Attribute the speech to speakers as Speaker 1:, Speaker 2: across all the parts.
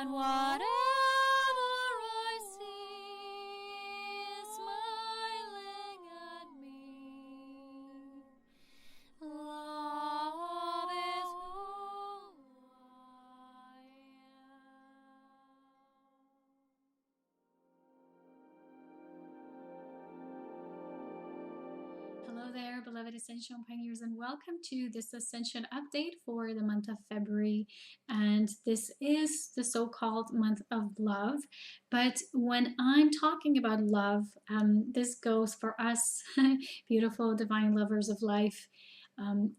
Speaker 1: that whatever I see is smiling at me. Love is who I am. Hello there, beloved Ascension pioneers, and welcome to this Ascension update for the month of February. And this is the so-called month of love. But when I'm talking about love, this goes for us, beautiful divine lovers of life,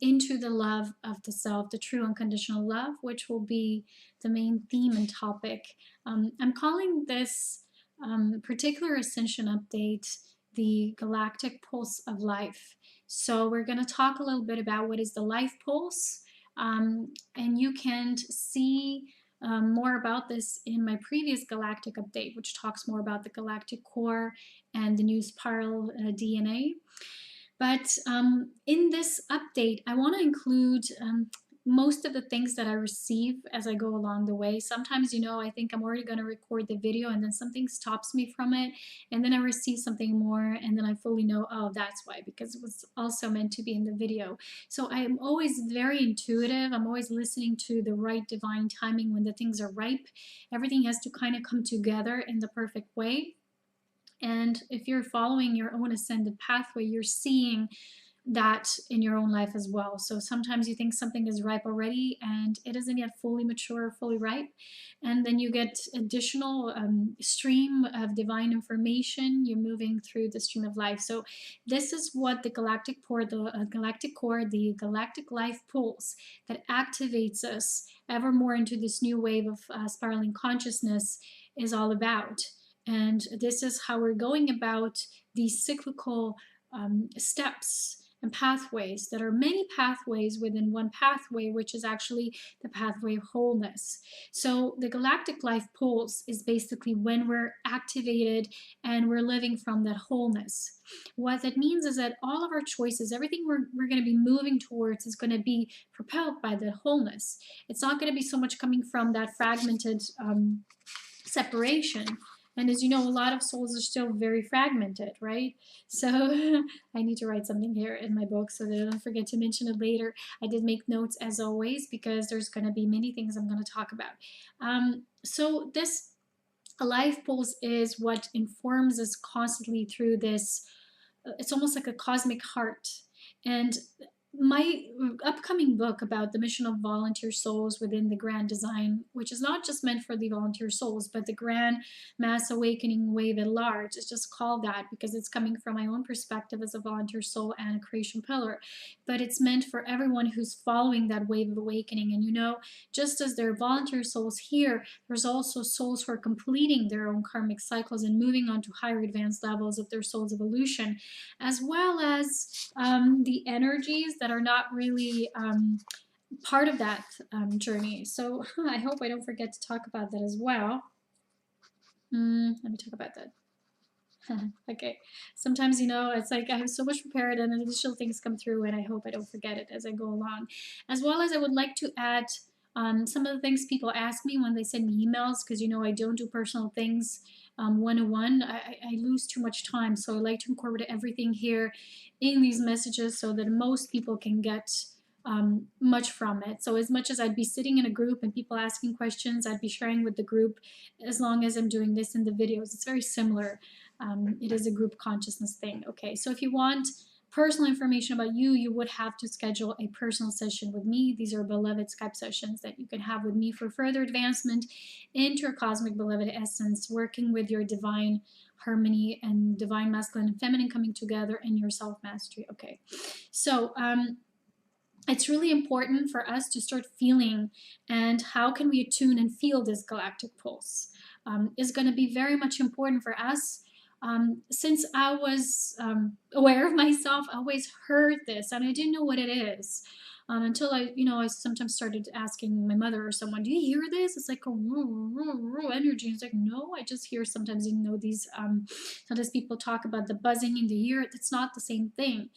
Speaker 1: into the love of the self, the true unconditional love, which will be the main theme and topic. I'm calling this particular Ascension update the Galactic Pulse of Life. So we're going to talk a little bit about what is the life pulse, and you can see more about this in my previous Galactic update, which talks more about the galactic core and the new spiral DNA. But in this update, I want to include most of the things that I receive as I go along the way. Sometimes, I think I'm already going to record the video and then something stops me from it. And then I receive something more and then I fully know, oh, that's why, because it was also meant to be in the video. So I am always very intuitive. I'm always listening to the right divine timing when the things are ripe. Everything has to kind of come together in the perfect way. And if you're following your own ascended pathway, you're seeing that in your own life as well. So sometimes you think something is ripe already and it isn't yet fully mature, fully ripe. And then you get additional stream of divine information. You're moving through the stream of life. So this is what the galactic core, the galactic life pulse that activates us ever more into this new wave of spiraling consciousness is all about. And this is how we're going about these cyclical steps and pathways that are many pathways within one pathway, which is actually the pathway of wholeness. So the galactic life pulse is basically when we're activated and we're living from that wholeness. What that means is that all of our choices, everything we're going to be moving towards is going to be propelled by the wholeness. It's not going to be so much coming from that fragmented separation. And as you know, a lot of souls are still very fragmented, right? So I need to write something here in my book so that I don't forget to mention it later. I did make notes as always because there's going to be many things I'm going to talk about. So this life pulse is what informs us constantly through this. It's almost like a cosmic heart. And my upcoming book about the mission of volunteer souls within the grand design, which is not just meant for the volunteer souls, but the grand mass awakening wave at large. It's just called that because it's coming from my own perspective as a volunteer soul and a creation pillar. But it's meant for everyone who's following that wave of awakening. And just as there are volunteer souls here, there's also souls who are completing their own karmic cycles and moving on to higher advanced levels of their soul's evolution, as well as the energies that are not really part of that journey. So I hope I don't forget to talk about that as well. Let me talk about that. Okay. Sometimes, it's like I have so much prepared and additional things come through and I hope I don't forget it as I go along. As well as I would like to add some of the things people ask me when they send me emails, because I don't do personal things one-on-one. I lose too much time, so I like to incorporate everything here in these messages so that most people can get much from it. So as much as I'd be sitting in a group and people asking questions, I'd be sharing with the group as long as I'm doing this in the videos. It's very similar. It is a group consciousness thing. Okay, so if you want personal information about you, you would have to schedule a personal session with me. These are beloved Skype sessions that you can have with me for further advancement into your cosmic beloved essence, working with your divine harmony and divine masculine and feminine coming together in your self-mastery. Okay, so it's really important for us to start feeling, and how can we attune and feel this galactic pulse is going to be very much important for us. Since I was aware of myself, I always heard this and I didn't know what it is until I sometimes started asking my mother or someone, do you hear this? It's like a energy. It's like, no, I just hear sometimes, these, sometimes people talk about the buzzing in the ear. It's not the same thing.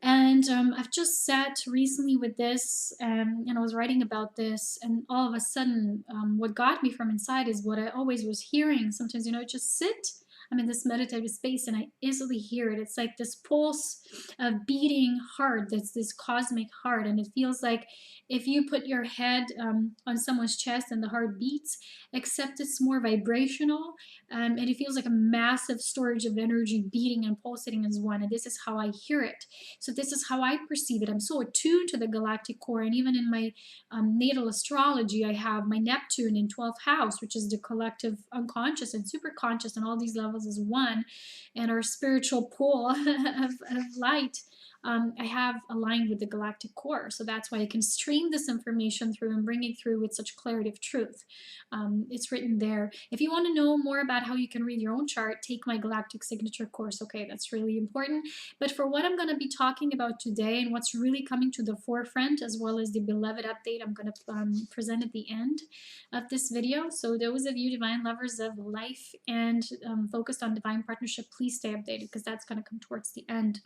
Speaker 1: And I've just sat recently with this, and I was writing about this, and all of a sudden, what got me from inside is what I always was hearing. Sometimes, just sit. I'm in this meditative space and I easily hear it. It's like this pulse of beating heart, that's this cosmic heart. And it feels like if you put your head on someone's chest and the heart beats, except it's more vibrational, and it feels like a massive storage of energy beating and pulsating as one. And this is how I hear it. So this is how I perceive it. I'm so attuned to the galactic core, and even in my natal astrology, I have my Neptune in 12th house, which is the collective unconscious and superconscious, and all these levels as one, and our spiritual pool of light. I have aligned with the galactic core, so that's why I can stream this information through and bring it through with such clarity of truth. It's written there. If you want to know more about how you can read your own chart, take my galactic signature course. Okay, that's really important. But for what I'm going to be talking about today and what's really coming to the forefront, as well as the beloved update I'm going to present at the end of this video. So those of you divine lovers of life and focused on divine partnership, please stay updated, because that's going to come towards the end.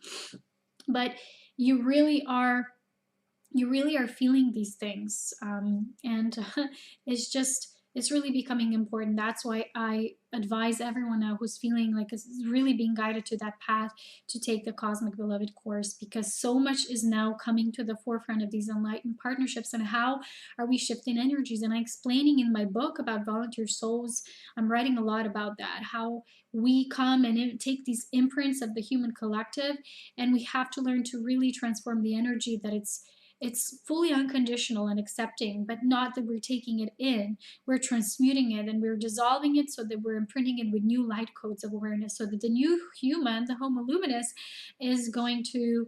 Speaker 1: But you really are feeling these things, and it's really becoming important. That's why I advise everyone now who's feeling like it's really being guided to that path to take the Cosmic Beloved course, because so much is now coming to the forefront of these enlightened partnerships, and how are we shifting energies. And I'm explaining in my book about volunteer souls, I'm writing a lot about that, how we come and take these imprints of the human collective, and we have to learn to really transform the energy, that it's fully unconditional and accepting, but not that we're taking it in. We're transmuting it and we're dissolving it, so that we're imprinting it with new light codes of awareness, so that the new human, the Homo Luminous, is going to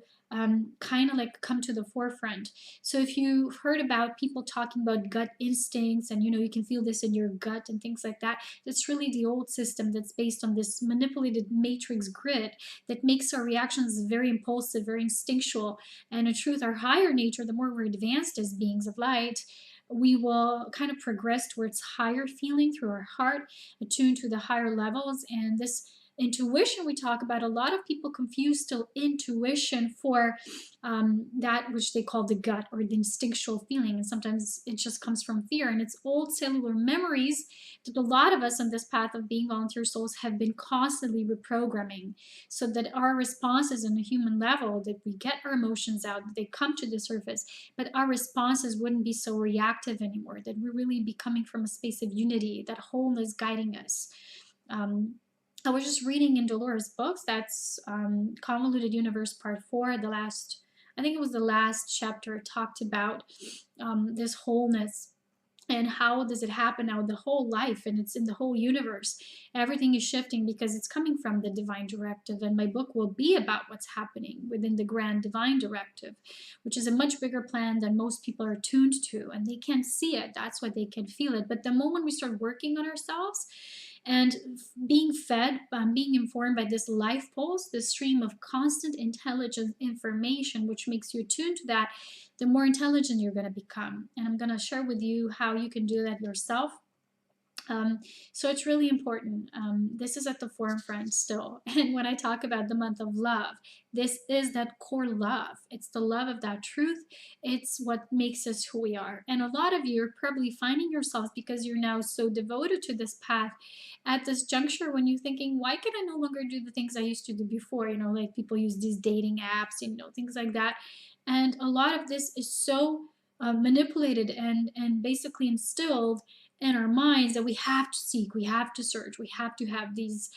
Speaker 1: kind of like come to the forefront. So if you've heard about people talking about gut instincts, and you can feel this in your gut and things like that, that's really the old system that's based on this manipulated matrix grid that makes our reactions very impulsive, very instinctual. And in truth, our higher nature, the more we're advanced as beings of light, we will kind of progress towards higher feeling through our heart, attuned to the higher levels. And this intuition we talk about, a lot of people confuse still intuition for that which they call the gut or the instinctual feeling, and sometimes it just comes from fear, and it's old cellular memories that a lot of us on this path of being volunteer souls have been constantly reprogramming, so that our responses on a human level, that we get our emotions out, that they come to the surface, but our responses wouldn't be so reactive anymore, that we're really be coming from a space of unity, that wholeness guiding us. I was just reading in Dolores' books, that's Convoluted Universe Part 4, I think it was the last chapter, talked about this wholeness. And how does it happen now? The whole life, and it's in the whole universe. Everything is shifting because it's coming from the divine directive. And my book will be about what's happening within the grand divine directive, which is a much bigger plan than most people are tuned to. And they can't see it. That's why they can feel it. But the moment we start working on ourselves and being fed, being informed by this life pulse, this stream of constant intelligent information, which makes you attuned to that, the more intelligent you're going to become. And I'm going to share with you how you can do that yourself. So it's really important. This is at the forefront still. And when I talk about the month of love, this is that core love. It's the love of that truth. It's what makes us who we are. And a lot of you are probably finding yourselves, because you're now so devoted to this path, at this juncture when you're thinking, why can I no longer do the things I used to do before? Like people use these dating apps, things like that. And a lot of this is so manipulated and basically instilled in our minds that we have to seek, we have to search, we have to have these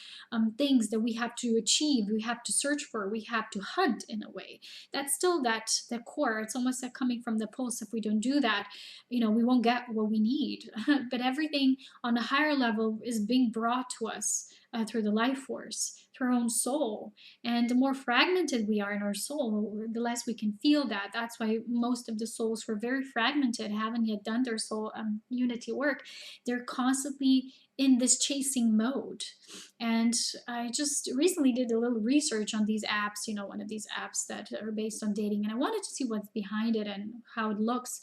Speaker 1: things that we have to achieve, we have to search for, we have to hunt in a way. That's still that core. It's almost like coming from the pulse. If we don't do that, we won't get what we need. But everything on a higher level is being brought to us through the life force, through our own soul. And the more fragmented we are in our soul, the less we can feel that. That's why most of the souls who are very fragmented, haven't yet done their soul unity work, they're constantly in this chasing mode. And I just recently did a little research on these apps, one of these apps that are based on dating, and I wanted to see what's behind it and how it looks.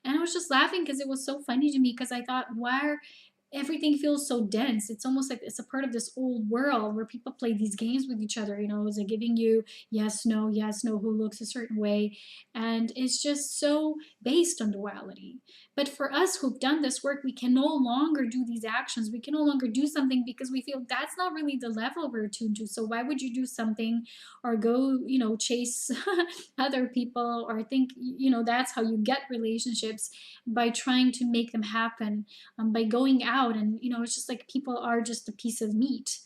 Speaker 1: And I was just laughing because it was so funny to me, because I thought, why everything feels so dense. It's almost like it's a part of this old world where people play these games with each other. Is it giving you yes, no, who looks a certain way? And it's just so based on duality. But for us who've done this work, we can no longer do these actions. We can no longer do something because we feel that's not really the level we're attuned to. So why would you do something or go, chase other people or think, that's how you get relationships, by trying to make them happen, by going out, and it's just like people are just a piece of meat.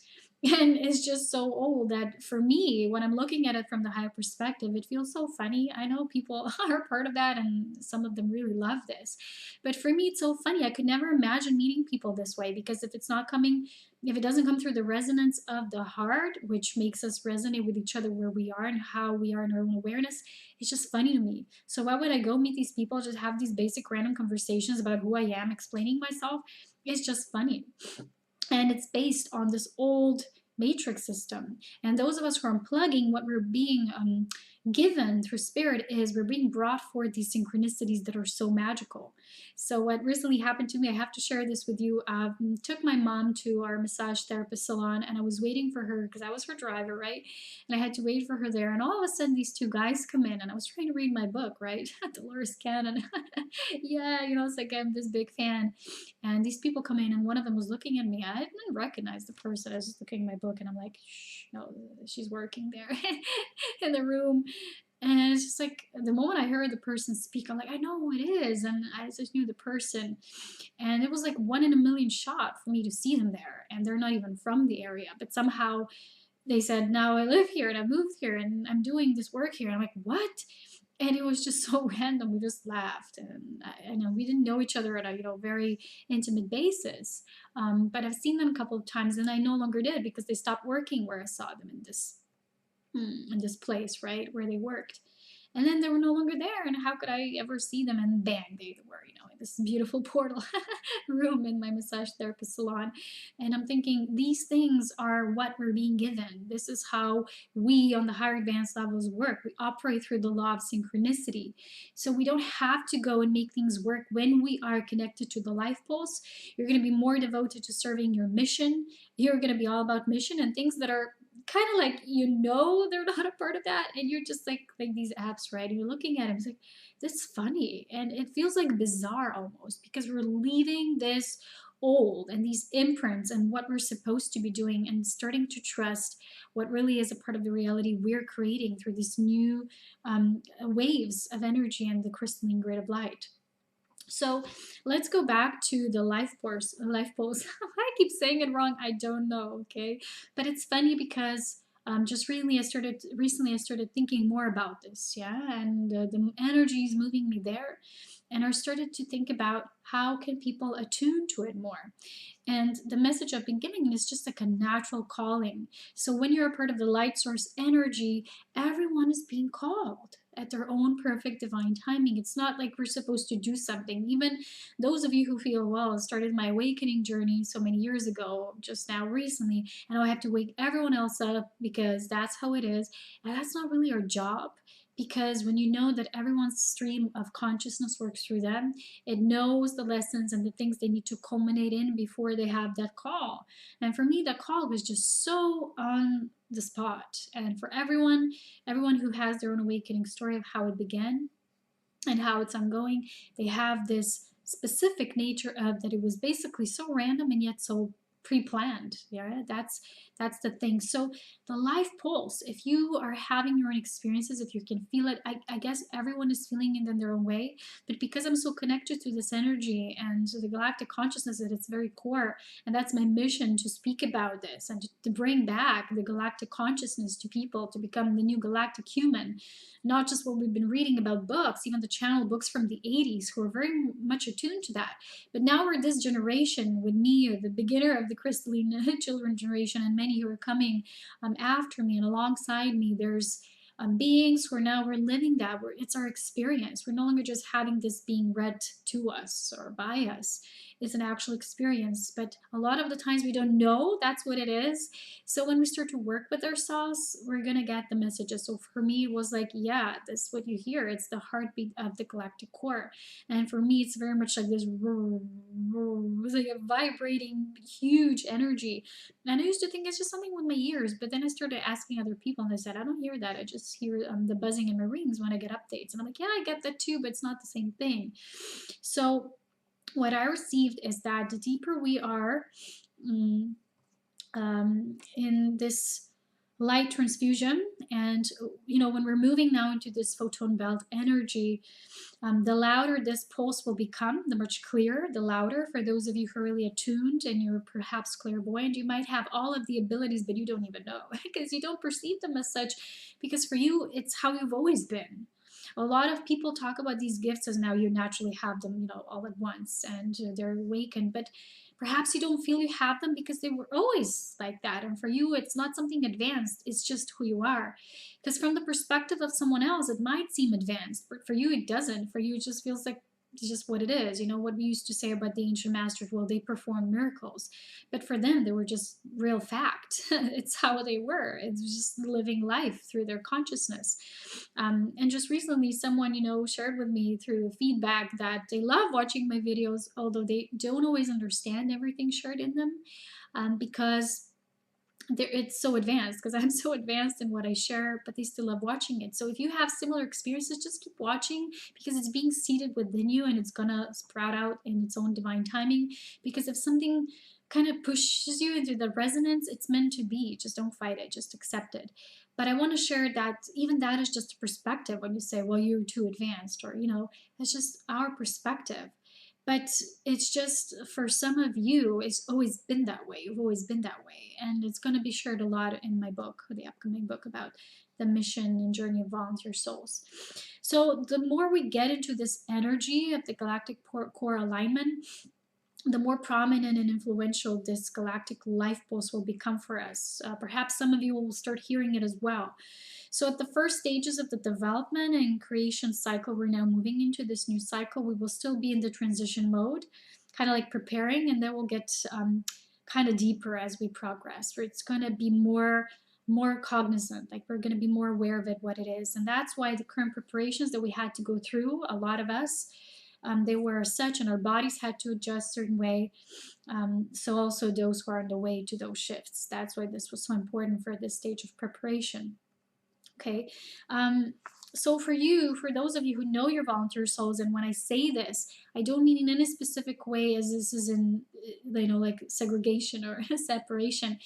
Speaker 1: And it's just so old that for me, when I'm looking at it from the higher perspective, it feels so funny. I know people are part of that and some of them really love this, but for me it's so funny. I could never imagine meeting people this way, because if it doesn't come through the resonance of the heart, which makes us resonate with each other where we are and how we are in our own awareness, it's just funny to me. So why would I go meet these people, just have these basic random conversations about who I am, explaining myself? It's just funny. And it's based on this old matrix system. And those of us who are unplugging, what we're being given through spirit is we're being brought forth these synchronicities that are so magical. So what recently happened to me, I have to share this with you. Took my mom to our massage therapist salon, and I was waiting for her because I was her driver, right? And I had to wait for her there, and all of a sudden these two guys come in, and I was trying to read my book, right? Dolores Cannon. Yeah, it's like I'm this big fan. And these people come in, and one of them was looking at me. I didn't recognize the person. I was just looking at my book, and I'm like, shh, no, she's working there in the room. And it's just like the moment I heard the person speak, I'm like, I know who it is. And I just knew the person. And it was like 1 in a million shot for me to see them there. And they're not even from the area. But somehow they said, now I live here and I moved here and I'm doing this work here. And I'm like, what? And it was just so random. We just laughed, and I know we didn't know each other at a very intimate basis. But I've seen them a couple of times, and I no longer did because they stopped working where I saw them in this place, right, where they worked. And then they were no longer there, and how could I ever see them? And bang, they were, in this beautiful portal room in my massage therapist salon. And I'm thinking, these things are what we're being given. This is how we on the higher advanced levels work. We operate through the law of synchronicity. So we don't have to go and make things work when we are connected to the life pulse. You're going to be more devoted to serving your mission. You're going to be all about mission, and things that are kind of like they're not a part of that, and you're just like these apps, right? And you're looking at them, it's like, this is funny, and it feels like bizarre almost, because we're leaving this old and these imprints and what we're supposed to be doing, and starting to trust what really is a part of the reality we're creating through these new waves of energy and the crystalline grid of light. So let's go back to the life force, life pulse. I keep saying it wrong. I don't know. Okay, but it's funny because just recently I started thinking more about this. Yeah, and the energy is moving me there, and I started to think about how can people attune to it more. And the message I've been giving is just like a natural calling. So when you're a part of the light source energy, everyone is being called at their own perfect divine timing. It's not like we're supposed to do something. Even those of you who feel, well, I started my awakening journey so many years ago, just now recently, and I have to wake everyone else up because that's how it is. And that's not really our job. Because when you know that everyone's stream of consciousness works through them, it knows the lessons and the things they need to culminate in before they have that call. And for me, that call was just so on the spot. And for everyone who has their own awakening story of how it began and how it's ongoing, they have this specific nature of that it was basically so random and yet so pre-planned. Yeah, that's the thing. So the life pulse, if you are having your own experiences, if you can feel it, I guess everyone is feeling it in their own way, but because I'm so connected to this energy and to the galactic consciousness at its very core, and that's my mission, to speak about this and to bring back the galactic consciousness to people, to become the new galactic human, not just what we've been reading about books, even the channel books from the 80s, who are very much attuned to that. But now we're this generation, with me, or the beginner of the crystalline children generation, and many who are coming after me and alongside me. There's beings who are now, we're living that, where it's our experience. We're no longer just having this being read to us or by us. It's an actual experience, but a lot of the times we don't know that's what it is. So when we start to work with ourselves, we're gonna get the messages. So for me, it was like, yeah, this is what you hear. It's the heartbeat of the galactic core. And for me, it's very much like this it was like a vibrating, huge energy. And I used to think it's just something with my ears, but then I started asking other people, and they said, I don't hear that. I just hear the buzzing in my rings when I get updates. And I'm like, yeah, I get that too, but it's not the same thing. So what I received is that the deeper we are mm, in this light transfusion, and when we're moving now into this photon belt energy, the louder this pulse will become, the much clearer, the louder. For those of you who are really attuned and you're perhaps clairvoyant, you might have all of the abilities, but you don't even know because you don't perceive them as such, because for you, it's how you've always been. A lot of people talk about these gifts as now you naturally have them, all at once, and they're awakened. But perhaps you don't feel you have them because they were always like that. And for you, it's not something advanced, it's just who you are. Because from the perspective of someone else, it might seem advanced, but for you, it doesn't. For you, it just feels like it's just what it is. What we used to say about the ancient masters, well, they performed miracles. But for them, they were just real fact. It's how they were. It's just living life through their consciousness. And just recently, someone, shared with me through feedback that they love watching my videos, although they don't always understand everything shared in them, because it's so advanced, because I'm so advanced in what I share, but they still love watching it. So if you have similar experiences, just keep watching, because it's being seeded within you and it's gonna sprout out in its own divine timing. Because if something kind of pushes you into the resonance, it's meant to be. Just don't fight it, just accept it. But I want to share that even that is just a perspective. When you say, well, you're too advanced, or it's just our perspective. But it's just, for some of you, it's always been that way. You've always been that way. And it's going to be shared a lot in my book, the upcoming book about the mission and journey of volunteer souls. So the more we get into this energy of the galactic core alignment, the more prominent and influential this galactic life pulse will become for us. Perhaps some of you will start hearing it as well. So at the first stages of the development and creation cycle, we're now moving into this new cycle. We will still be in the transition mode, kind of like preparing, and then we'll get kind of deeper as we progress, where it's going to be more cognizant, like we're going to be more aware of it, what it is. And that's why the current preparations that we had to go through, a lot of us, they were such, and our bodies had to adjust a certain way. So also those who are on the way to those shifts. That's why this was so important for this stage of preparation. Okay, so for those of you who know your volunteer souls, and when I say this, I don't mean in any specific way as this is in, like segregation or separation,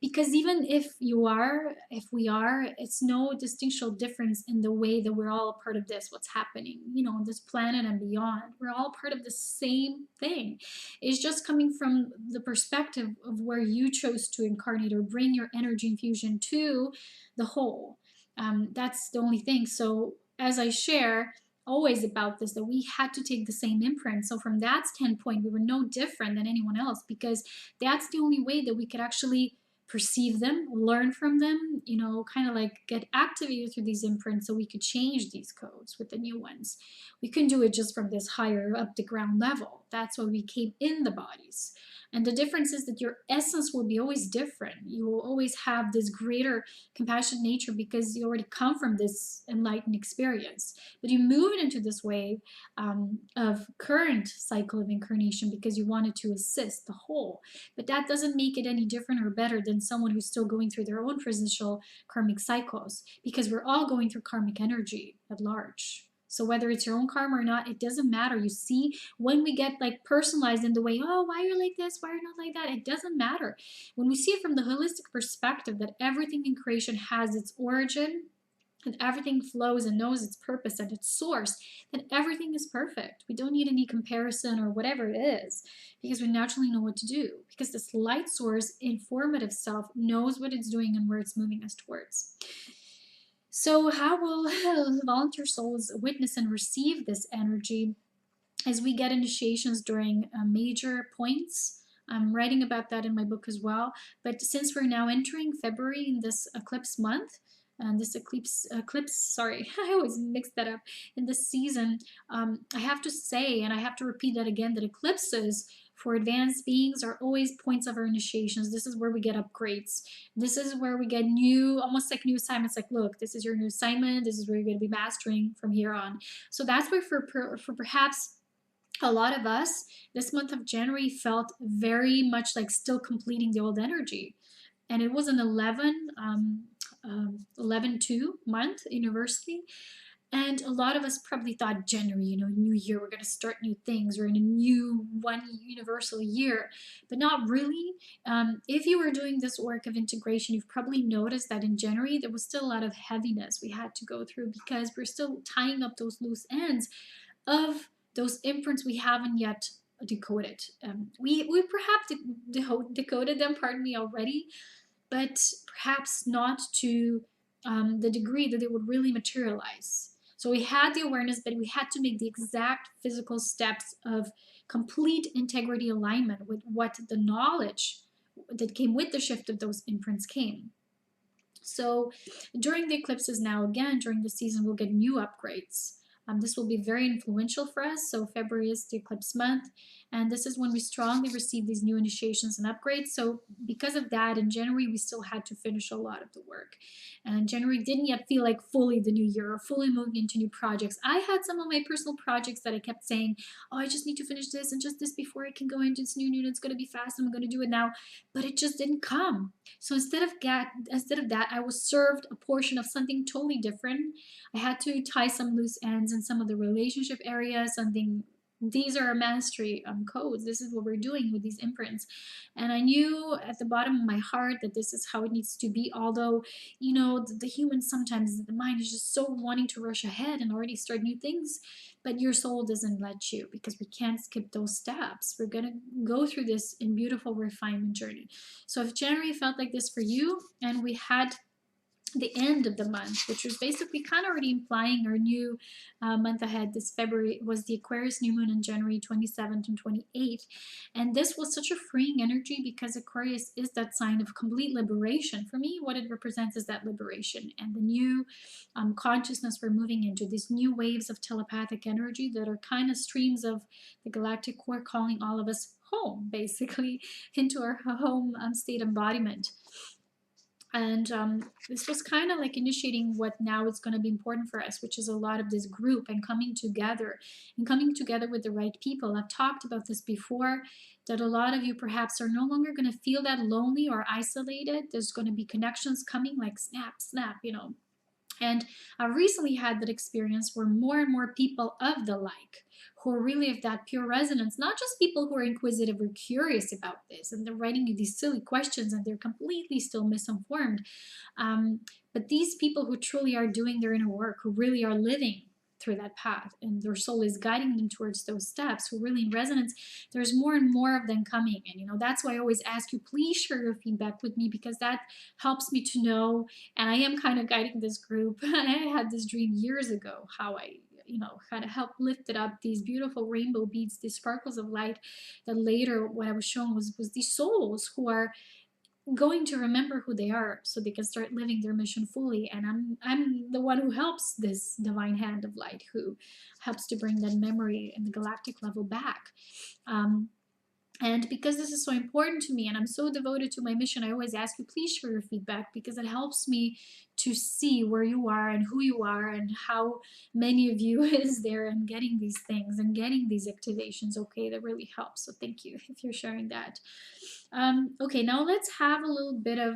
Speaker 1: because even if we are, it's no distinctional difference in the way that we're all a part of this, what's happening, on this planet and beyond. We're all part of the same thing. It's just coming from the perspective of where you chose to incarnate or bring your energy infusion to the whole. That's the only thing. So as I share always about this, that we had to take the same imprint. So from that standpoint, we were no different than anyone else, because that's the only way that we could actually perceive them, learn from them, kind of like get activated through these imprints, so we could change these codes with the new ones. We couldn't do it just from this higher up the ground level. That's why we came in the bodies. And the difference is that your essence will be always different. You will always have this greater compassionate nature, because you already come from this enlightened experience. But you move it into this wave of current cycle of incarnation because you wanted to assist the whole. But that doesn't make it any different or better than someone who's still going through their own transitional karmic cycles, because we're all going through karmic energy at large. So whether it's your own karma or not, it doesn't matter. You see, when we get like personalized in the way, oh, why are you like this? Why are you not like that? It doesn't matter. When we see it from the holistic perspective, that everything in creation has its origin, and everything flows and knows its purpose and its source, then everything is perfect. We don't need any comparison or whatever it is, because we naturally know what to do. Because this light source, informative self, knows what it's doing and where it's moving us towards. So how will volunteer souls witness and receive this energy as we get initiations during major points? I'm writing about that in my book as well. But since we're now entering February in this eclipse month, and this eclipse, sorry, I always mix that up, in this season, I have to say, and I have to repeat that again, that eclipses for advanced beings are always points of our initiations. This is where we get upgrades. This is where we get new, almost like new assignments, like, look, this is your new assignment. This is where you're going to be mastering from here on. So that's where for perhaps A lot of us this month of January felt very much like still completing the old energy. And it was an 11/2 month universally. And a lot of us probably thought January, new year, we're going to start new things. We're in a new one universal year, but not really. If you were doing this work of integration, you've probably noticed that in January, there was still a lot of heaviness we had to go through because we're still tying up those loose ends of those imprints we haven't yet decoded. We perhaps decoded them, pardon me, already, but perhaps not to the degree that they would really materialize. So we had the awareness, but we had to make the exact physical steps of complete integrity alignment with what the knowledge that came with the shift of those imprints came. So during the eclipses now, again, during the season, we'll get new upgrades. This will be very influential for us. So February is the eclipse month, and this is when we strongly receive these new initiations and upgrades. So because of that, in January, we still had to finish a lot of the work. And January didn't yet feel like fully the new year or fully moving into new projects. I had some of my personal projects that I kept saying, oh, I just need to finish this and just this before I can go into this new, it's going to be fast. I'm going to do it now. But it just didn't come. So instead of that, I was served a portion of something totally different. I had to tie some loose ends in some of the relationship areas, something. These are our mastery codes. This is what we're doing with these imprints. And I knew at the bottom of my heart that this is how it needs to be. Although, the human sometimes, the mind is just so wanting to rush ahead and already start new things. But your soul doesn't let you, because we can't skip those steps. We're going to go through this in beautiful refinement journey. So if January felt like this for you, and we had the end of the month, which was basically kind of already implying our new month ahead. This February was the Aquarius new moon in January 27th and 28th. And this was such a freeing energy because Aquarius is that sign of complete liberation. For me, what it represents is that liberation and the new consciousness we're moving into, these new waves of telepathic energy that are kind of streams of the galactic core calling all of us home, basically, into our home state embodiment. And this was kind of like initiating what now is going to be important for us, which is a lot of this group and coming together with the right people. I've talked about this before, that a lot of you perhaps are no longer going to feel that lonely or isolated. There's going to be connections coming like snap, snap, And I recently had that experience where more and more people of the like, who are really of that pure resonance, not just people who are inquisitive or curious about this, and they're writing you these silly questions and they're completely still misinformed, but these people who truly are doing their inner work, who really are living through that path and their soul is guiding them towards those steps, who are really in resonance, there's more and more of them coming. And that's why I always ask you, please share your feedback with me, because that helps me to know. And I am kind of guiding this group. I had this dream years ago, how I kind of helped lifted up these beautiful rainbow beads, these sparkles of light, that later what I was shown was these souls who are going to remember who they are so they can start living their mission fully. And I'm the one who helps this divine hand of light, who helps to bring that memory in the galactic level back. And because this is so important to me and I'm so devoted to my mission, I always ask you, please share your feedback, because it helps me to see where you are and who you are and how many of you is there and getting these things and getting these activations. Okay, that really helps. So thank you if you're sharing that. Okay, now let's have a little bit of,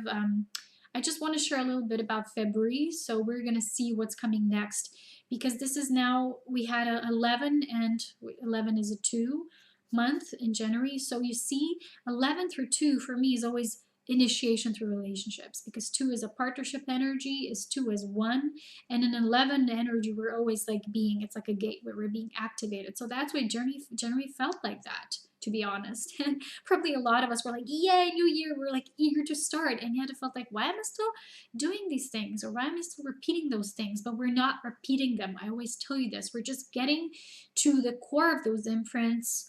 Speaker 1: I just want to share a little bit about February. So we're going to see what's coming next, because this is now, we had a 11, and 11 is a 2 month in January. So you see, 11 through 2 for me is always initiation through relationships, because 2 is a partnership energy, is 2 as 1, and in 11 energy we're always like it's like a gate where we're being activated. So that's why January felt like that, to be honest. And probably a lot of us were like, yay, new year, we're like eager to start, and yet it felt like, why am I still doing these things, or why am I still repeating those things? But we're not repeating them. I always tell you this, we're just getting to the core of those imprints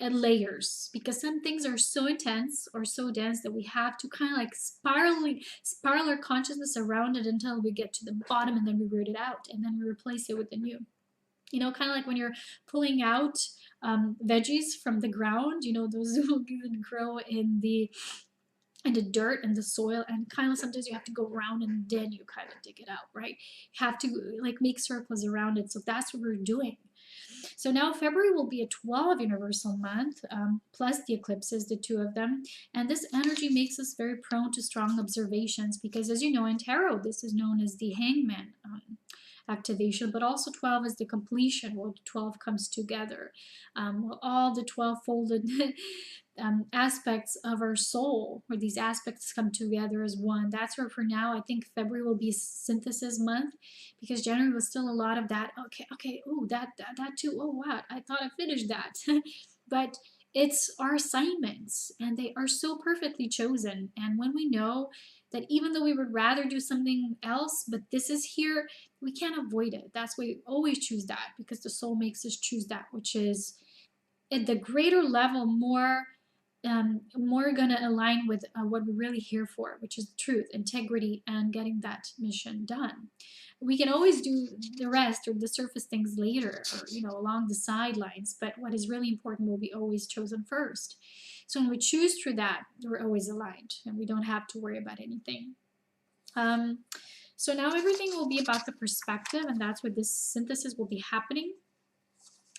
Speaker 1: at layers, because some things are so intense or so dense that we have to kind of like spiral our consciousness around it until we get to the bottom, and then we root it out, and then we replace it with the new. Kind of like when you're pulling out veggies from the ground, those will grow in the dirt and the soil, and kind of sometimes you have to go around and then you kind of dig it out, right? You have to like make circles around it. So that's what we're doing. So now February will be a 12 universal month, plus the eclipses, the two of them. And this energy makes us very prone to strong observations because, as you know, in tarot, this is known as the hangman activation, but also 12 is the completion, where the 12 comes together. All the 12 folded aspects of our soul, where these aspects come together as one. That's where for now, I think February will be a synthesis month, because January was still a lot of that. Okay, oh, that too. Oh, wow, I thought I finished that. But it's our assignments, and they are so perfectly chosen. And when we know that even though we would rather do something else, but this is here, we can't avoid it. That's why we always choose that, because the soul makes us choose that, which is at the greater level, more gonna align with what we're really here for, which is truth, integrity, and getting that mission done. We can always do the rest or the surface things later, or along the sidelines, but what is really important will be always chosen first. So when we choose through that, we're always aligned, and we don't have to worry about anything. So now everything will be about the perspective, and that's where this synthesis will be happening.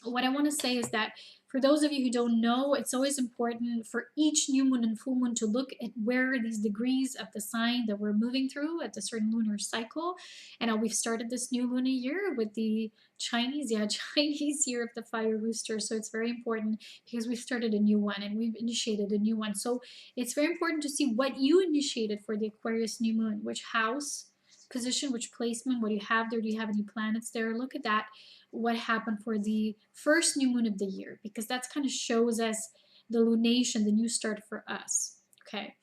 Speaker 1: What I want to say is that for those of you who don't know, it's always important for each new moon and full moon to look at where these degrees of the sign that we're moving through at the certain lunar cycle. And we've started this new lunar year with the Chinese year of the fire rooster. So it's very important because we've started a new one and we've initiated a new one. So it's very important to see what you initiated for the Aquarius new moon, which house, position, which placement, what do you have there? Do you have any planets there? Look at that, what happened for the first new moon of the year, because that's kind of shows us the lunation, the new start for us. Okay,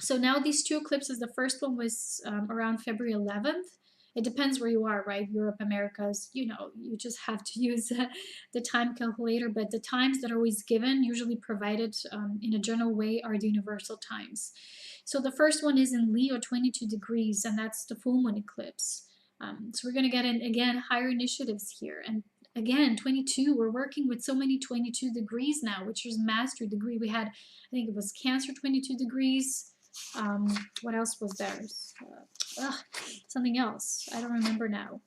Speaker 1: so now these two eclipses, the first one was around February 11th. It depends where you are, right? Europe, Americas, you just have to use the time calculator, but the times that are always given, usually provided in a general way, are the universal times. So the first one is in Leo, 22 degrees, and that's the full moon eclipse. So we're going to get in, again, higher initiatives here. And again, 22, we're working with so many 22 degrees now, which is mastery degree. We had, I think it was Cancer 22 degrees. What else was there? Something else. I don't remember now.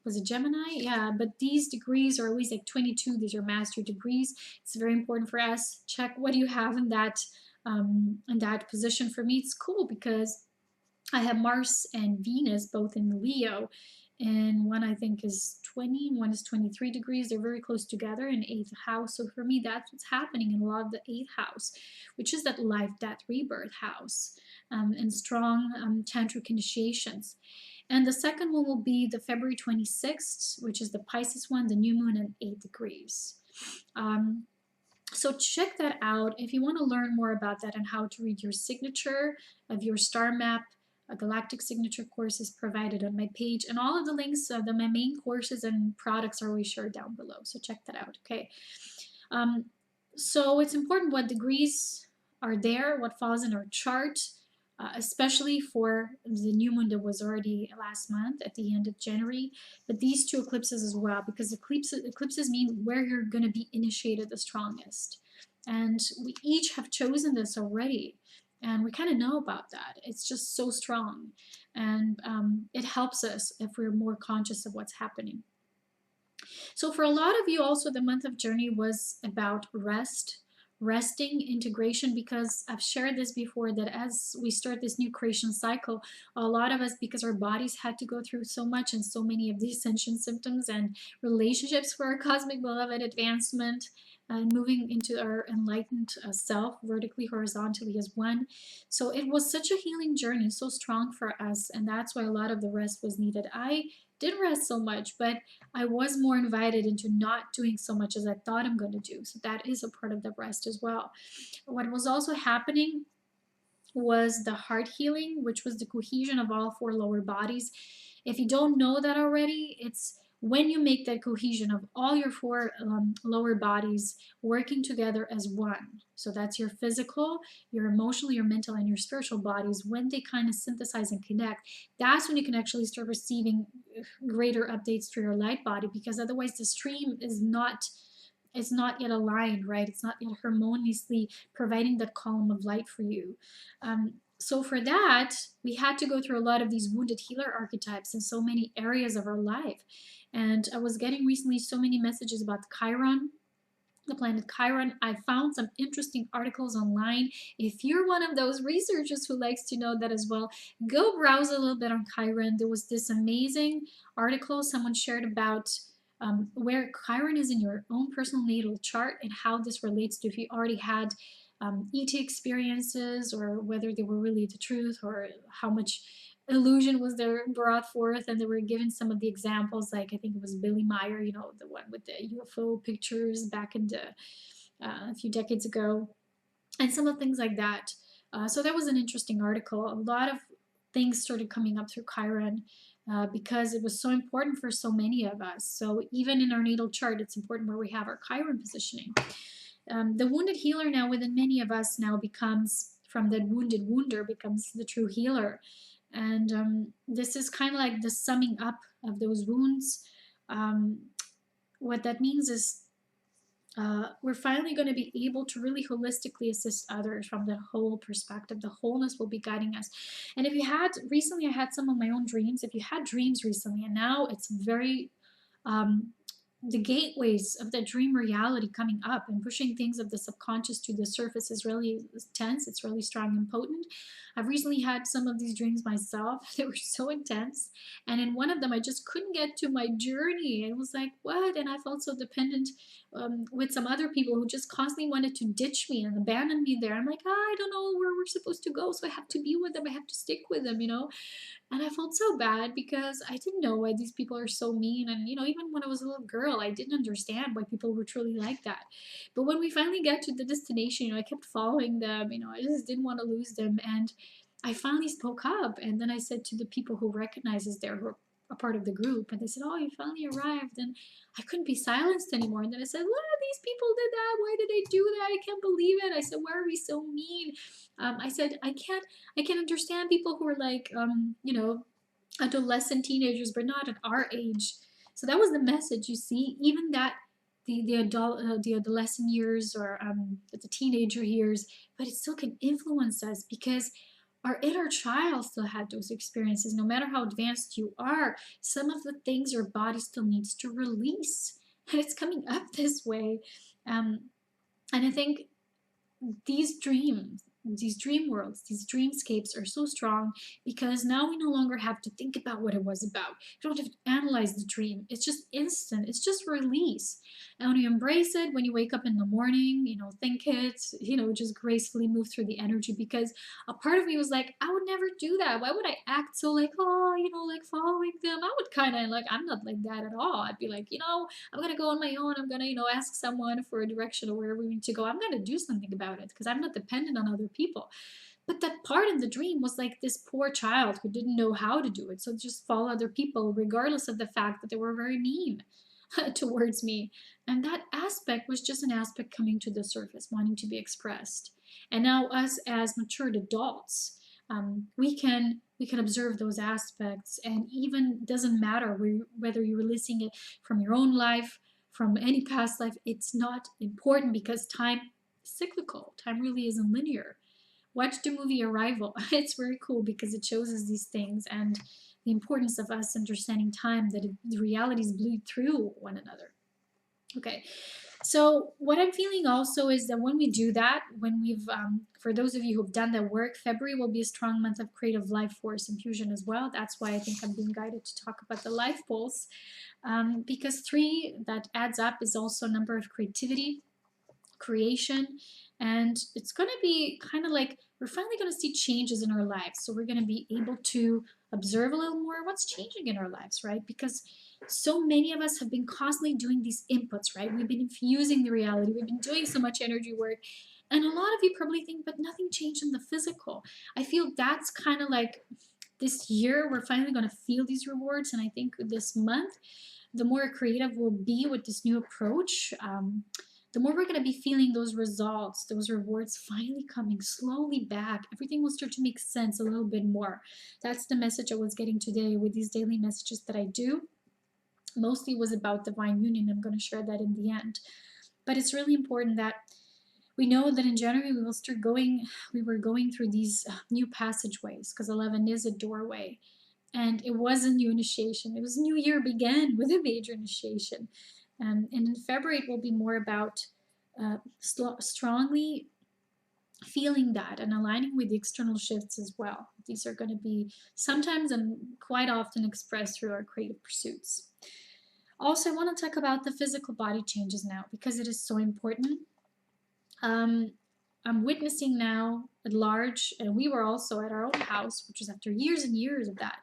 Speaker 1: Was it Gemini? Yeah, but these degrees are always like 22. These are mastery degrees. It's very important for us. Check what do you have in that position. For me, it's cool because I have Mars and Venus both in Leo, and one I think is 20, and one is 23 degrees. They're very close together in 8th house. So for me, that's what's happening in a lot of the 8th house, which is that life, death, rebirth house, and strong tantric initiations. And the second one will be the February 26th, which is the Pisces one, the new moon in 8 degrees. So check that out if you want to learn more about that and how to read your signature of your star map. A Galactic signature course is provided on my page, and all of the links of my main courses and products are always shared down below. So check that out. Okay. So it's important what degrees are there, what falls in our chart, especially for the new moon that was already last month at the end of January, but these two eclipses as well, because eclipses mean where you're going to be initiated the strongest. And we each have chosen this already. And we kind of know about that. It's just so strong. And it helps us if we're more conscious of what's happening. So for a lot of you also, the month of Journey was about resting, integration, because I've shared this before, that as we start this new creation cycle, a lot of us, because our bodies had to go through so much and so many of the ascension symptoms and relationships for our cosmic beloved advancement, and moving into our enlightened self, vertically, horizontally as one. So it was such a healing journey, so strong for us, and that's why a lot of the rest was needed. I didn't rest so much, but I was more invited into not doing so much as I thought I'm going to do. So that is a part of the rest as well. What was also happening was the heart healing, which was the cohesion of all 4 lower bodies. If you don't know that already, it's when you make that cohesion of all your 4 lower bodies working together as one. So that's your physical, your emotional, your mental, and your spiritual bodies. When they kind of synthesize and connect, that's when you can actually start receiving greater updates to your light body, because otherwise the stream is not yet aligned, right? It's not yet harmoniously providing that column of light for you. So for that, we had to go through a lot of these wounded healer archetypes in so many areas of our life. And I was getting recently so many messages about Chiron, the planet Chiron. I found some interesting articles online. If you're one of those researchers who likes to know that as well, go browse a little bit on Chiron. There was this amazing article someone shared about where Chiron is in your own personal natal chart and how this relates to if you already had ET experiences, or whether they were really the truth, or how much illusion was there brought forth. And they were given some of the examples, like I think it was Billy Meyer, you know, the one with the UFO pictures back in the a few decades ago, and some of things like that. So that was an interesting article. A lot of things started coming up through Chiron, because it was so important for so many of us. So even in our natal chart, it's important where we have our Chiron positioning. The wounded healer now within many of us now becomes, from that wounded wounder, becomes the true healer. And this is kind of like the summing up of those wounds. What that means is we're finally going to be able to really holistically assist others from the whole perspective. The wholeness will be guiding us. And if you had recently, I had some of my own dreams. If you had dreams recently, and now it's very the gateways of the dream reality coming up and pushing things of the subconscious to the surface is really tense. It's really strong and potent. I've recently had some of these dreams myself. They were so intense. And in one of them, I just couldn't get to my journey. It was like, what? And I felt so dependent with some other people who just constantly wanted to ditch me and abandon me there. I'm like, oh, I don't know where we're supposed to go. So I have to be with them. I have to stick with them, you know? And I felt so bad because I didn't know why these people are so mean. And, you know, even when I was a little girl, I didn't understand why people were truly like that. But when we finally got to the destination, you know, I kept following them. You know, I just didn't want to lose them. And I finally spoke up. And then I said to the people who recognizes they're who are a part of the group, and they said, oh, you finally arrived. And I couldn't be silenced anymore. And then I said, what? These people did that. Why did they do that? I can't believe it. I said, why are we so mean? I said, I can understand people who are like, you know, adolescent teenagers, but not at our age. So that was the message. You see, even that the adolescent years, or the teenager years, but it still can influence us because our inner child still had those experiences. No matter how advanced you are, some of the things your body still needs to release, and it's coming up this way. And I think these dreams, these dream worlds, these dreamscapes are so strong because now we no longer have to think about what it was about. You don't have to analyze the dream. It's just instant. It's just release. And when you embrace it, when you wake up in the morning, you know, think it, you know, just gracefully move through the energy, because a part of me was like, I would never do that. Why would I act so like, oh, you know, like following them? I would kind of like, I'm not like that at all. I'd be like, you know, I'm going to go on my own. I'm going to, you know, ask someone for a direction or wherever we need to go. I'm going to do something about it because I'm not dependent on other people. But that part in the dream was like this poor child who didn't know how to do it. So just follow other people, regardless of the fact that they were very mean towards me. And that aspect was just an aspect coming to the surface, wanting to be expressed. And now, us as matured adults, we can observe those aspects, and even doesn't matter whether you're releasing it from your own life, from any past life. It's not important because time is cyclical. Time really isn't linear. Watch the movie Arrival. It's very cool because it shows us these things and the importance of us understanding time, that the realities bleed through one another. Okay, so what I'm feeling also is that when we do that, when we've, for those of you who've done that work, February will be a strong month of creative life force infusion as well. That's why I think I'm being guided to talk about the life pulse, because 3, that adds up, is also a number of creativity, creation, and it's going to be kind of like we're finally going to see changes in our lives. So we're going to be able to observe a little more what's changing in our lives, right? Because so many of us have been constantly doing these inputs, right? We've been infusing the reality. We've been doing so much energy work. And a lot of you probably think, but nothing changed in the physical. I feel that's kind of like this year, we're finally going to feel these rewards. And I think this month, the more creative we'll be with this new approach, the more we're going to be feeling those results, those rewards finally coming slowly back. Everything will start to make sense a little bit more. That's the message I was getting today with these daily messages that I do. Mostly was about divine union. I'm going to share that in the end. But it's really important that we know that in January we were going through these new passageways, because 11 is a doorway. And it was a new initiation. It was New Year began with a major initiation. And in February, it will be more about strongly feeling that and aligning with the external shifts as well. These are going to be sometimes and quite often expressed through our creative pursuits. Also, I want to talk about the physical body changes now because it is so important. I'm witnessing now at large, and we were also at our own house, which was after years and years of that,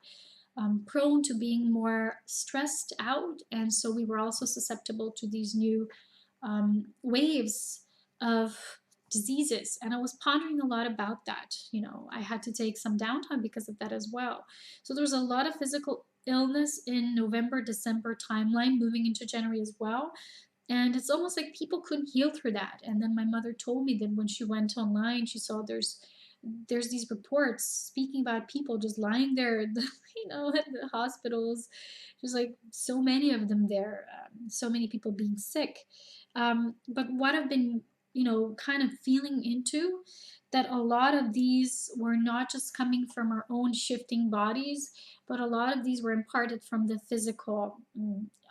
Speaker 1: prone to being more stressed out, and so we were also susceptible to these new waves of diseases. And I was pondering a lot about that. You know, I had to take some downtime because of that as well. So there's a lot of physical illness in November, December timeline moving into January as well. And it's almost like people couldn't heal through that. And then my mother told me that when she went online, she saw there's these reports speaking about people just lying there, at the hospitals, just like so many of them there, so many people being sick. But what I've been, kind of feeling into that a lot of these were not just coming from our own shifting bodies, but a lot of these were imparted from the physical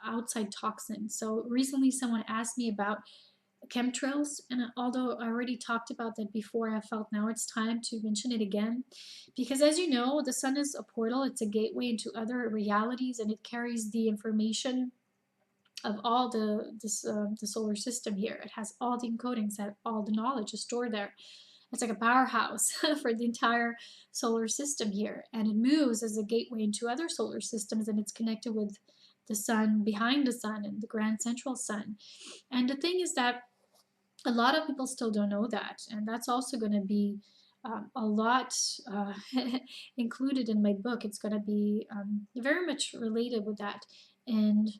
Speaker 1: outside toxins. So recently someone asked me about chemtrails, and although I already talked about that before, I felt now it's time to mention it again, because as you know, the sun is a portal, it's a gateway into other realities, and it carries the information of all the solar system here. It has all the encodings, that all the knowledge is stored there. It's like a powerhouse for the entire solar system here, and it moves as a gateway into other solar systems, and it's connected with the sun behind the sun and the grand central sun. And the thing is that a lot of people still don't know that, and that's also going to be a lot included in my book. It's going to be very much related with that and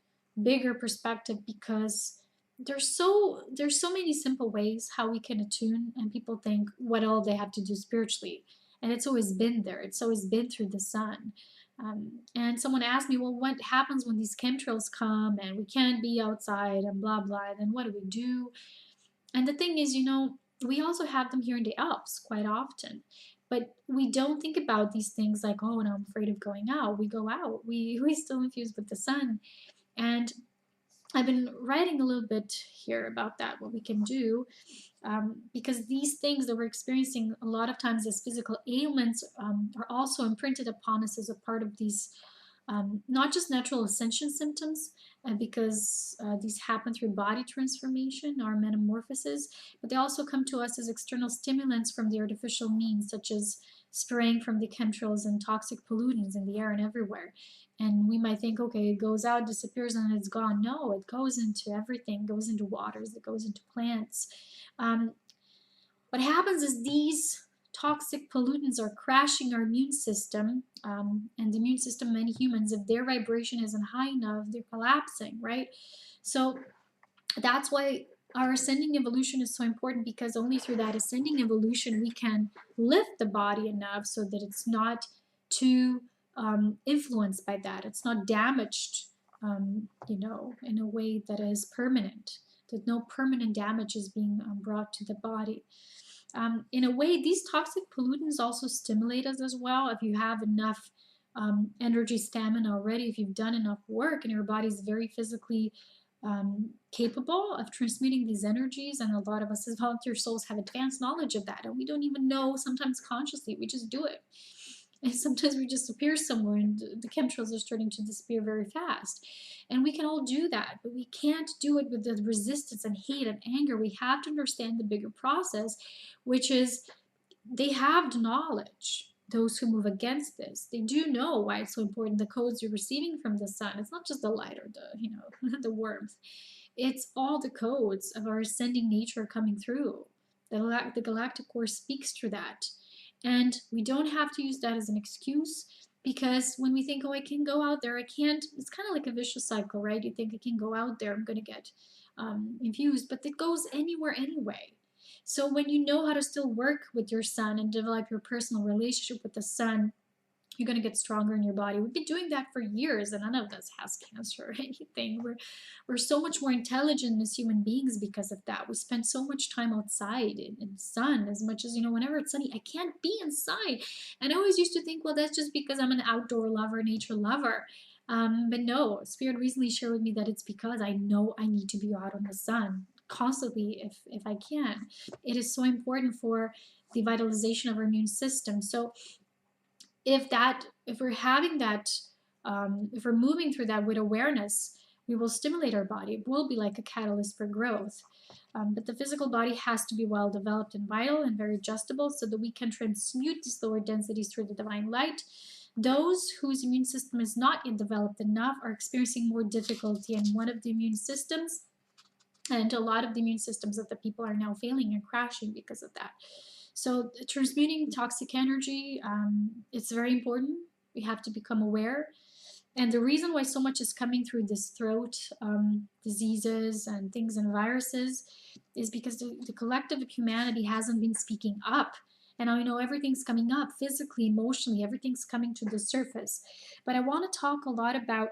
Speaker 1: bigger perspective, because there's so many simple ways how we can attune, and people think what all they have to do spiritually, and it's always been there. It's always been through the sun. And someone asked me, well, what happens when these chemtrails come and we can't be outside and blah blah, then what do we do? And the thing is, we also have them here in the Alps quite often. But we don't think about these things like, oh, no, I'm afraid of going out. We go out. We still infuse with the sun. And I've been writing a little bit here about that, what we can do, because these things that we're experiencing a lot of times as physical ailments are also imprinted upon us as a part of these not just natural ascension symptoms, because these happen through body transformation or metamorphosis, but they also come to us as external stimulants from the artificial means, such as spraying from the chemtrails and toxic pollutants in the air and everywhere. And we might think, okay, it goes out, disappears, and it's gone. No, it goes into everything. It goes into waters. It goes into plants. What happens is these toxic pollutants are crashing our immune system, and the immune system, many humans, if their vibration isn't high enough, they're collapsing, right? So that's why our ascending evolution is so important, because only through that ascending evolution we can lift the body enough so that it's not too influenced by that. It's not damaged, in a way that is permanent, that no permanent damage is being brought to the body. In a way, these toxic pollutants also stimulate us as well. If you have enough energy, stamina already, if you've done enough work and your body is very physically capable of transmitting these energies, and a lot of us as volunteer souls have advanced knowledge of that, and we don't even know sometimes consciously, we just do it. And sometimes we just appear somewhere and the chemtrails are starting to disappear very fast. And we can all do that, but we can't do it with the resistance and hate and anger. We have to understand the bigger process, which is they have the knowledge. Those who move against this, they do know why it's so important. The codes you're receiving from the sun, it's not just the light or the the warmth. It's all the codes of our ascending nature coming through. The galactic course speaks through that. And we don't have to use that as an excuse, because when we think, oh, I can go out there, I can't, it's kind of like a vicious cycle, right? You think I can go out there, I'm going to get infused, but it goes anywhere anyway. So when you know how to still work with your sun and develop your personal relationship with the sun, You're going to get stronger in your body. We've been doing that for years, and none of us has cancer or anything. We're so much more intelligent as human beings because of that. We spend so much time outside in the sun. As much as, you know, whenever it's sunny, I can't be inside. And I always used to think, well, that's just because I'm an outdoor lover, nature lover. But no, Spirit recently shared with me that it's because I know I need to be out in the sun constantly if I can. It is so important for the vitalization of our immune system. So if we're having that, if we're moving through that with awareness, we will stimulate our body. It will be like a catalyst for growth. But the physical body has to be well developed and vital and very adjustable so that we can transmute these lower densities through the divine light. Those whose immune system is not yet developed enough are experiencing more difficulty in one of the immune systems, and a lot of the immune systems of the people are now failing and crashing because of that. So transmuting toxic energy, it's very important. We have to become aware. And the reason why so much is coming through this throat diseases and things and viruses is because the collective of humanity hasn't been speaking up. And I know everything's coming up physically, emotionally, everything's coming to the surface. But I want to talk a lot about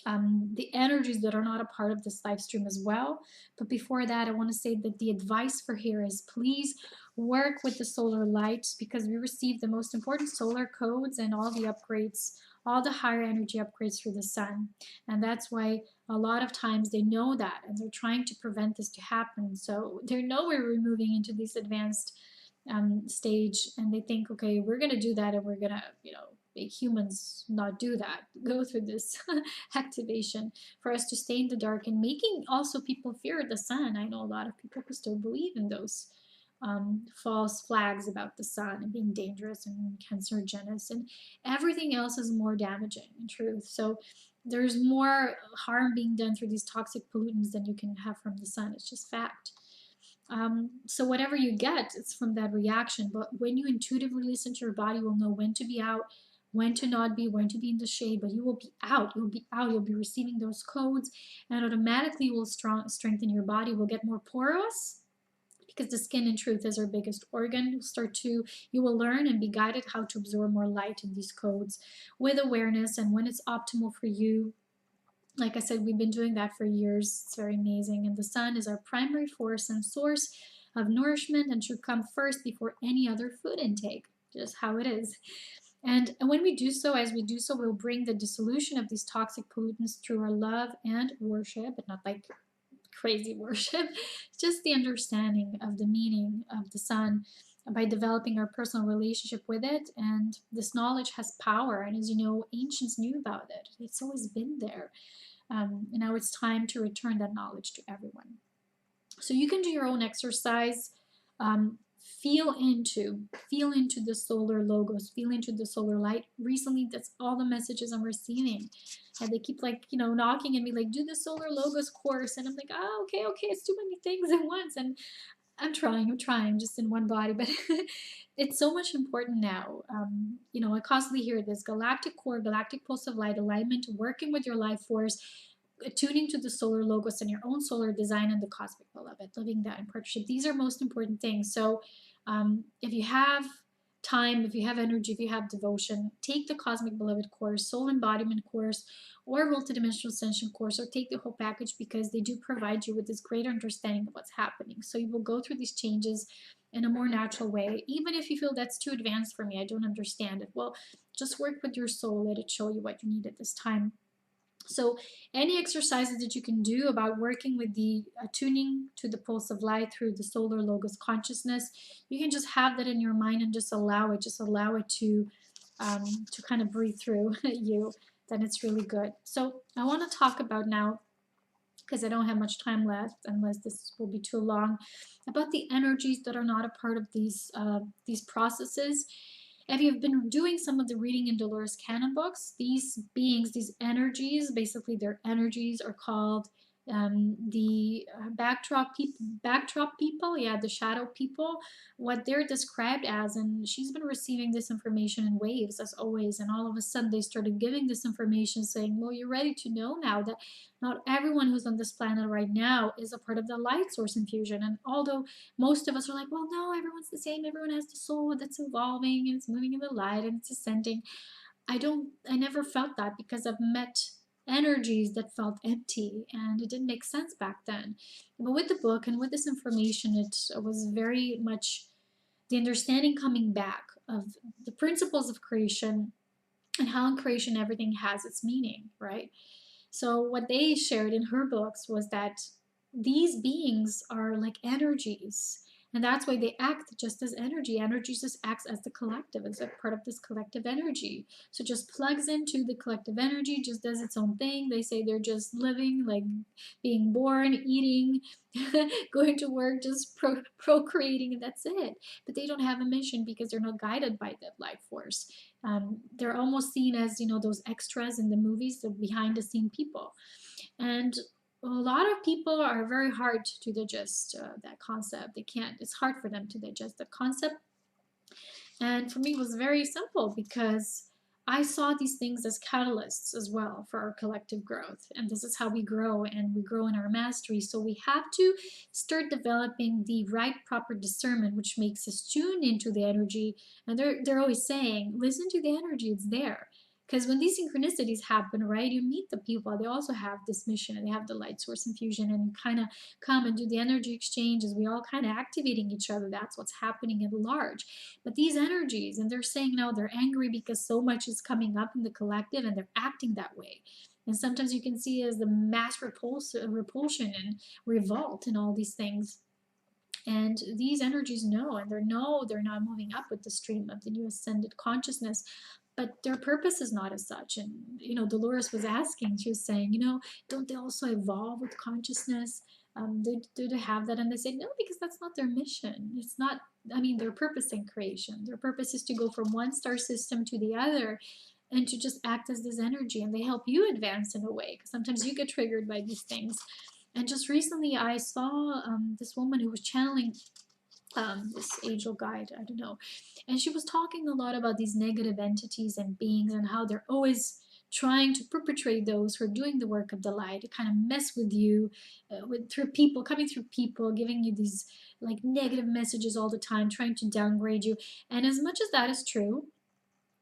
Speaker 1: the energies that are not a part of this live stream as well. But before that, I want to say that the advice for here is please work with the solar light, because we receive the most important solar codes and all the upgrades, all the higher energy upgrades through the sun. And that's why a lot of times they know that and they're trying to prevent this to happen. So they know we're moving into this advanced stage, and they think, okay, we're going to do that, and we're going to, you know, make humans not do that, go through this activation for us to stay in the dark, and making also people fear the sun. I know a lot of people who still believe in those false flags about the sun and being dangerous and cancerogenic, and everything else is more damaging in truth. So there's more harm being done through these toxic pollutants than you can have from the sun. It's just fact. So whatever you get, it's from that reaction. But when you intuitively listen to your body, you will know when to be out, when to not be, when to be in the shade. But you will be out. You'll be out. You'll be receiving those codes, and automatically will strengthen your body. Will get more porous, because the skin in truth is our biggest organ. You will learn and be guided how to absorb more light in these codes with awareness, and when it's optimal for you. Like I said, we've been doing that for years. It's very amazing. And the sun is our primary force and source of nourishment and should come first before any other food intake, just how it is. And when we do so, as we do so, we'll bring the dissolution of these toxic pollutants through our love and worship, but not like crazy worship, just the understanding of the meaning of the sun by developing our personal relationship with it. And this knowledge has power. And as you know, ancients knew about it. It's always been there. And now it's time to return that knowledge to everyone. So you can do your own exercise. Feel into the solar logos, feel into the solar light. Recently, that's all the messages I'm receiving. And they keep like, you know, knocking at me like, do the solar logos course. And I'm like, oh, okay, it's too many things at once. And I'm trying just in one body, but it's so much important now. You know, I constantly hear this galactic core, galactic pulse of light alignment, working with your life force, attuning to the solar logos and your own solar design and the cosmic beloved, living that in partnership. These are most important things. So if you have time, if you have energy, if you have devotion, take the cosmic beloved course, soul embodiment course, or multidimensional ascension course, or take the whole package, because they do provide you with this greater understanding of what's happening. So you will go through these changes in a more natural way. Even if you feel that's too advanced for me, I don't understand it, well, just work with your soul, let it show you what you need at this time. So any exercises that you can do about working with the attuning to the pulse of light through the solar logos consciousness, you can just have that in your mind and just allow it to kind of breathe through you. Then it's really good. So I want to talk about now, because I don't have much time left unless this will be too long, about the energies that are not a part of these processes. If you've been doing some of the reading in Dolores Cannon books, these beings, these energies, basically their energies are called The backdrop people, yeah, the shadow people, what they're described as, and she's been receiving this information in waves as always, and all of a sudden they started giving this information saying, well, you're ready to know now that not everyone who's on this planet right now is a part of the light source infusion. And although most of us are like, well, no, everyone's the same, everyone has the soul that's evolving and it's moving in the light and it's ascending. I never felt that because I've met energies that felt empty and it didn't make sense back then. But with the book and with this information, it was very much the understanding coming back of the principles of creation and how in creation everything has its meaning, right? So what they shared in her books was that these beings are like energies. And that's why they act just as energy. Energy just acts as the collective, as a part of this collective energy. So it just plugs into the collective energy, just does its own thing. They say they're just living, like being born, eating, going to work, just procreating, and that's it. But they don't have a mission because they're not guided by the life force. They're almost seen as, you know, those extras in the movies, the behind the scene people. And a lot of people are very hard to digest that concept. They can't, it's hard for them to digest the concept. And for me, it was very simple because I saw these things as catalysts as well for our collective growth. And this is how we grow, and we grow in our mastery. So we have to start developing the right, proper discernment, which makes us tune into the energy. And they're always saying, listen to the energy, it's there. Because when these synchronicities happen, right, you meet the people, they also have this mission and they have the light source infusion, and you kind of come and do the energy exchanges. We all kind of activating each other. That's what's happening at large. But these energies, and they're saying now they're angry because so much is coming up in the collective and they're acting that way. And sometimes you can see as the mass repulsion and revolt and all these things. And these energies know, and they're not moving up with the stream of the new ascended consciousness, but their purpose is not as such. And, you know, Dolores was asking, she was saying, you know, don't they also evolve with consciousness? Do they have that? And they said, no, because that's not their mission. It's not, I mean, their purpose in creation. Their purpose is to go from one star system to the other and to just act as this energy. And they help you advance in a way, because sometimes you get triggered by these things. And just recently, I saw this woman who was channeling this angel guide, I don't know, and she was talking a lot about these negative entities and beings and how they're always trying to perpetrate those who are doing the work of the light to kind of mess with you, through people, coming through people, giving you these like negative messages all the time, trying to downgrade you. And as much as that is true,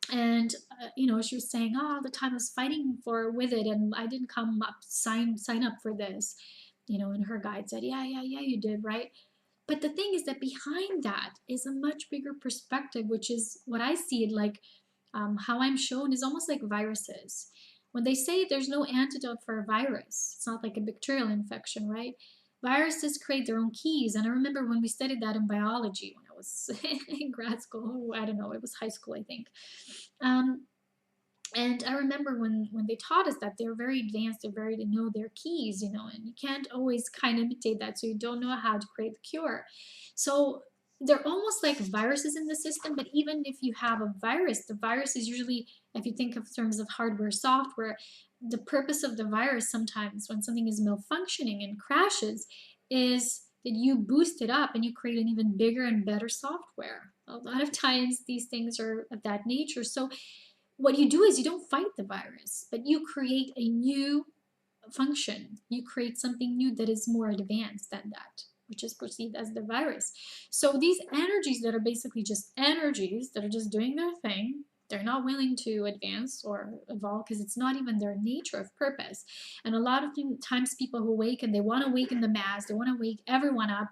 Speaker 1: and you know, she was saying, oh, all the time I was fighting for with it, and I didn't come up sign up for this, you know. And her guide said, yeah, you did, right? But the thing is that behind that is a much bigger perspective, which is what I see it like. How I'm shown is almost like viruses. When they say there's no antidote for a virus, it's not like a bacterial infection, right? Viruses create their own keys. And I remember when we studied that in biology when I was in grad school, I don't know, it was high school, I think. Um, and I remember when they taught us that they're very advanced, they know their keys, you know, and you can't always kind of imitate that, so you don't know how to create the cure. So they're almost like viruses in the system, but even if you have a virus, the virus is usually, if you think of terms of hardware, software, the purpose of the virus sometimes when something is malfunctioning and crashes is that you boost it up and you create an even bigger and better software. A lot of times these things are of that nature. So what you do is you don't fight the virus, but you create a new function. You create something new that is more advanced than that, which is perceived as the virus. So these energies that are basically just energies that are just doing their thing, they're not willing to advance or evolve because it's not even their nature of purpose. And a lot of times people who awaken, they want to awaken the mass, they want to wake everyone up,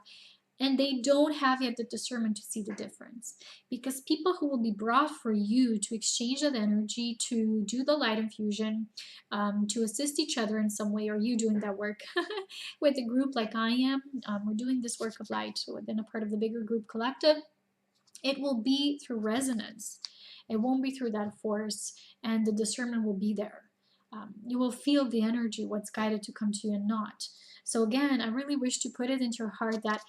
Speaker 1: and they don't have yet the discernment to see the difference. Because people who will be brought for you to exchange that energy, to do the light infusion, to assist each other in some way, or you doing that work with a group like I am, we're doing this work of light within a part of the bigger group collective, it will be through resonance. It won't be through that force, and the discernment will be there. You will feel the energy, what's guided to come to you and not. So again, I really wish to put it into your heart that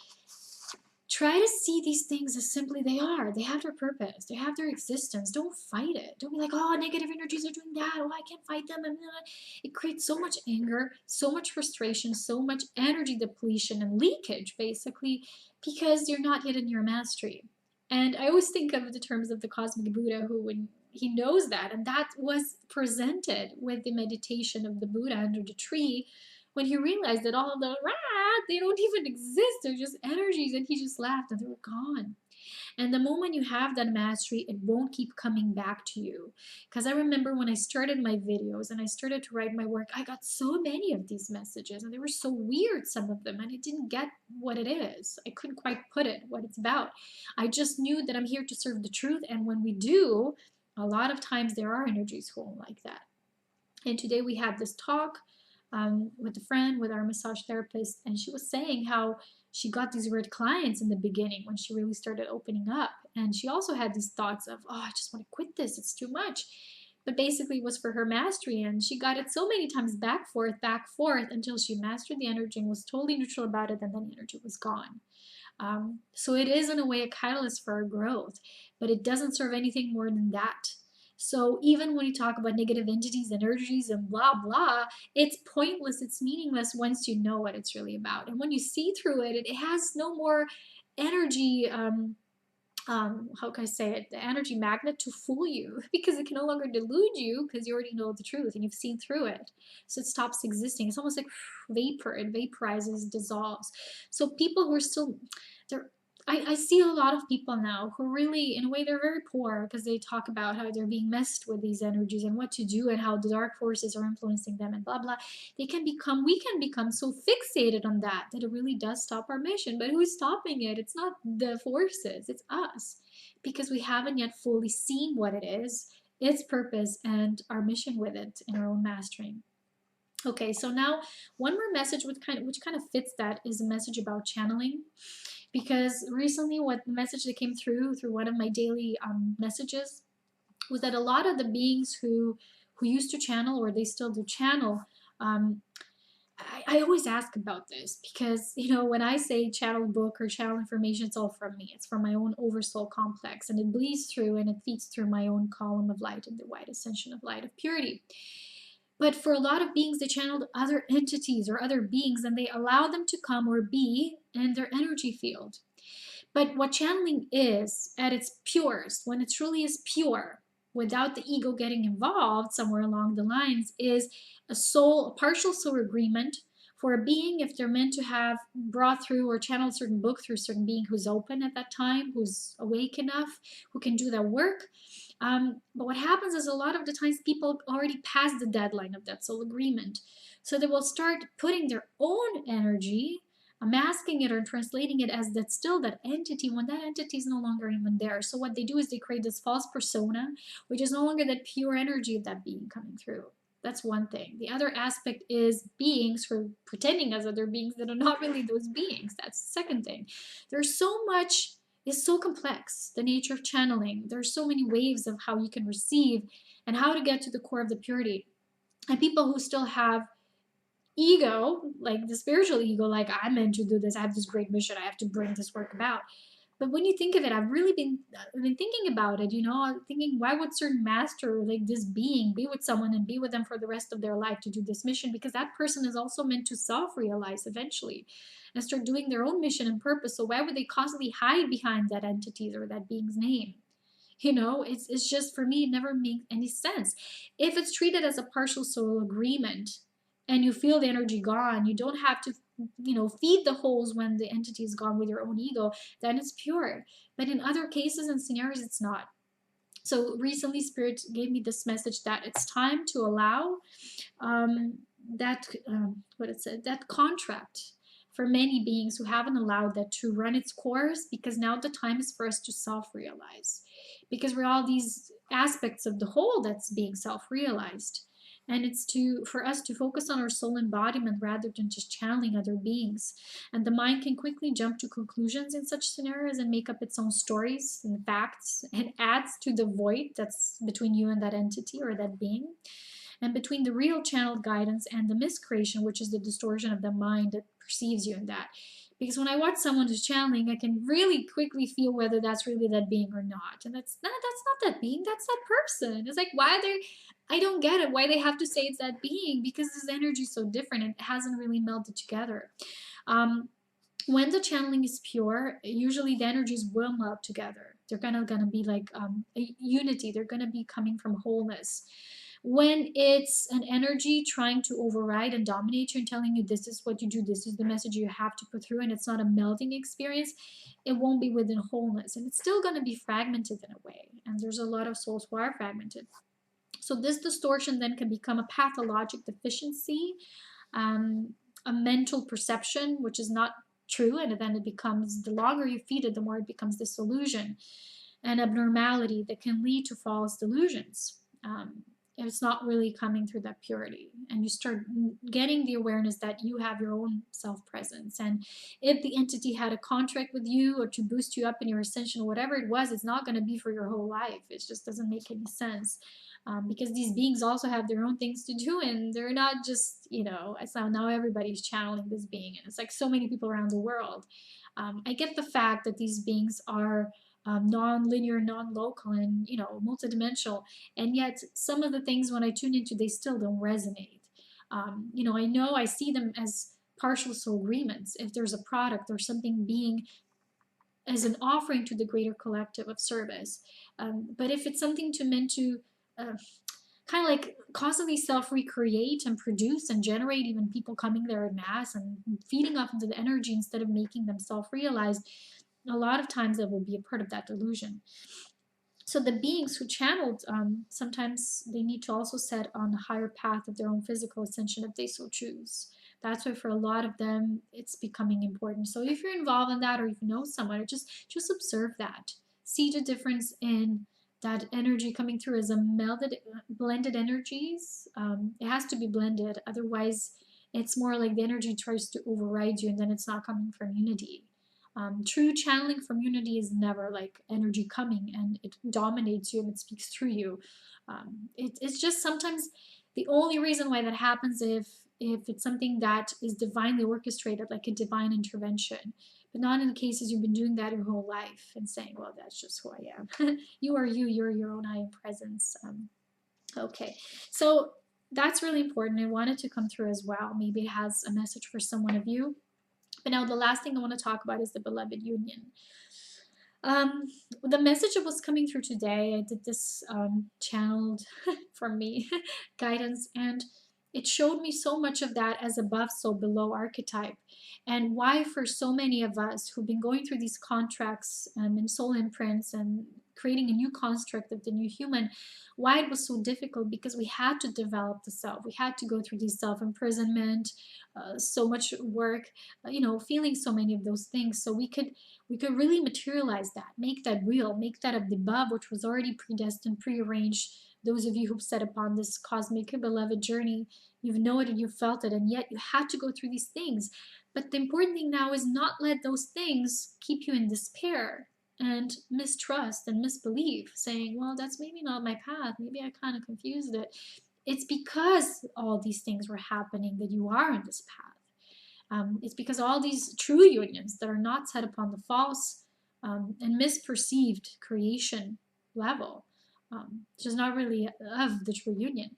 Speaker 1: try to see these things as simply they are. They have their purpose. They have their existence. Don't fight it. Don't be like, oh, negative energies are doing that. Oh, I can't fight them. And it creates so much anger, so much frustration, so much energy depletion and leakage, basically, because you're not yet in your mastery. And I always think of the terms of the cosmic Buddha, who, when he knows that, and that was presented with the meditation of the Buddha under the tree, when he realized that all the they don't even exist, they're just energies, and he just laughed and they were gone. And the moment you have that mastery, it won't keep coming back to you. Because I remember when I started my videos and I started to write my work, I got so many of these messages, and they were so weird, some of them, and I didn't get what it is. I couldn't quite put it, what it's about. I just knew that I'm here to serve the truth, and when we do, a lot of times there are energies who won't like that. And today we had this talk with a friend, with our massage therapist, and she was saying how she got these weird clients in the beginning when she really started opening up. And she also had these thoughts of, oh, I just want to quit this, it's too much. But basically it was for her mastery, and she got it so many times back forth, until she mastered the energy and was totally neutral about it, and then the energy was gone. So it is, in a way, a catalyst for our growth, but it doesn't serve anything more than that. So even when you talk about negative entities, energies, and blah, blah, it's pointless, it's meaningless once you know what it's really about. And when you see through it, it has no more energy, how can I say it, the energy magnet to fool you, because it can no longer delude you, because you already know the truth and you've seen through it. So it stops existing. It's almost like vapor. It vaporizes, dissolves. So people who are still, they're, I see a lot of people now who really, in a way, they're very poor, because they talk about how they're being messed with these energies and what to do and how the dark forces are influencing them and blah, blah. We can become so fixated on that it really does stop our mission. But who's stopping it? It's not the forces, it's us, because we haven't yet fully seen what it is, its purpose, and our mission with it in our own mastering. Okay, so now one more message which kind of fits that is a message about channeling. Because recently, what message that came through one of my daily messages was that a lot of the beings who used to channel, or they still do channel, I always ask about this, because, you know, when I say channel book or channel information, it's all from me. It's from my own oversoul complex, and it bleeds through and it feeds through my own column of light in the white ascension of light of purity. But for a lot of beings, they channeled other entities or other beings, and they allow them to come or be in their energy field. But what channeling is at its purest, when it truly is pure, without the ego getting involved somewhere along the lines, is a partial soul agreement for a being, if they're meant to have brought through or channeled a certain book through a certain being who's open at that time, who's awake enough, who can do that work. But what happens is, a lot of the times people already passed the deadline of that soul agreement. So they will start putting their own energy, masking it or translating it as that's still that entity, when that entity is no longer even there. So what they do is they create this false persona, which is no longer that pure energy of that being coming through. That's one thing. The other aspect is beings who are pretending as other beings that are not really those beings. That's the second thing. There's so much, it's so complex, the nature of channeling. There's so many waves of how you can receive and how to get to the core of the purity. And people who still have ego, like the spiritual ego, like, I'm meant to do this, I have this great mission, I have to bring this work about. But when you think of it, I've been thinking about it, you know, thinking, why would certain master, like this being, be with someone and be with them for the rest of their life to do this mission? Because that person is also meant to self-realize eventually and start doing their own mission and purpose. So why would they constantly hide behind that entity or that being's name? You know, it's just, for me, it never makes any sense. If it's treated as a partial soul agreement and you feel the energy gone, you don't have to, you know, feed the holes when the entity is gone with your own ego, then it's pure. But in other cases and scenarios, it's not. So recently, Spirit gave me this message that it's time to allow that contract for many beings who haven't allowed that to run its course, because now the time is for us to self-realize, because we're all these aspects of the whole that's being self-realized. And it's for us to focus on our soul embodiment rather than just channeling other beings. And the mind can quickly jump to conclusions in such scenarios and make up its own stories and facts, and adds to the void that's between you and that entity or that being, and between the real channeled guidance and the miscreation, which is the distortion of the mind that perceives you in that. Because when I watch someone who's channeling, I can really quickly feel whether that's really that being or not. And that's not that being, that's that person. It's like, why are they, I don't get it, why they have to say it's that being, because this energy is so different and it hasn't really melted together. Um, when the channeling is pure, usually the energies will melt together. They're gonna be like a unity. They're gonna be coming from wholeness. When it's an energy trying to override and dominate you and telling you this is what you do, this is the message you have to put through, and it's not a melting experience, it won't be within wholeness, and it's still gonna be fragmented in a way. And there's a lot of souls who are fragmented. So this distortion then can become a pathologic deficiency, um, a mental perception, which is not true, and then it becomes, the longer you feed it, the more it becomes this illusion and abnormality that can lead to false delusions. It's not really coming through that purity, and you start getting the awareness that you have your own self-presence, and if the entity had a contract with you or to boost you up in your ascension, whatever it was, it's not going to be for your whole life. It just doesn't make any sense. Because these beings also have their own things to do, and they're not just, it's now everybody's channeling this being, and it's like so many people around the world. I get the fact that these beings are non-linear, non-local, and multidimensional, and yet some of the things when I tune into, they still don't resonate. I know I see them as partial soul agreements. If there's a product or something being as an offering to the greater collective of service, but if it's something meant to kind of like constantly self-recreate and produce and generate even people coming there in mass and feeding off into the energy instead of making them self-realized, a lot of times that will be a part of that delusion. So the beings who channeled, sometimes they need to also set on a higher path of their own physical ascension if they so choose. That's why for a lot of them, it's becoming important. So if you're involved in that, or if you know someone, just observe that. See the difference in that energy coming through as a melded, blended energies. It has to be blended. Otherwise, it's more like the energy tries to override you, and then it's not coming from unity. True channeling from unity is never like energy coming and it dominates you and it speaks through you. It's just sometimes the only reason why that happens if it's something that is divinely orchestrated, like a divine intervention, but not in the cases you've been doing that your whole life and saying, well, that's just who I am. You are you, you're your own I am presence. Okay, so that's really important. I wanted to come through as well. Maybe it has a message for someone of you. But now the last thing I want to talk about is the beloved union. The message that was coming through today, I did this channeled from me guidance, and it showed me so much of that as above, so below archetype, and why for so many of us who've been going through these contracts and soul imprints and creating a new construct of the new human, why it was so difficult, because we had to develop the self. We had to go through these self-imprisonment, so much work, feeling so many of those things, so we could really materialize that, make that real, make that of the above, which was already predestined, prearranged. Those of you who've set upon this cosmic beloved journey, you've known it and you've felt it, and yet you had to go through these things. But the important thing now is not let those things keep you in despair and mistrust and misbelief, saying, well, that's maybe not my path, maybe I kind of confused it. It's because all these things were happening that you are in this path. It's because all these true unions that are not set upon the false and misperceived creation level, which is not really of the true union,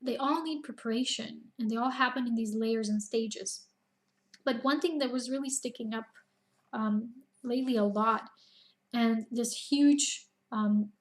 Speaker 1: they all need preparation, and they all happen in these layers and stages. But one thing that was really sticking up lately a lot, and this huge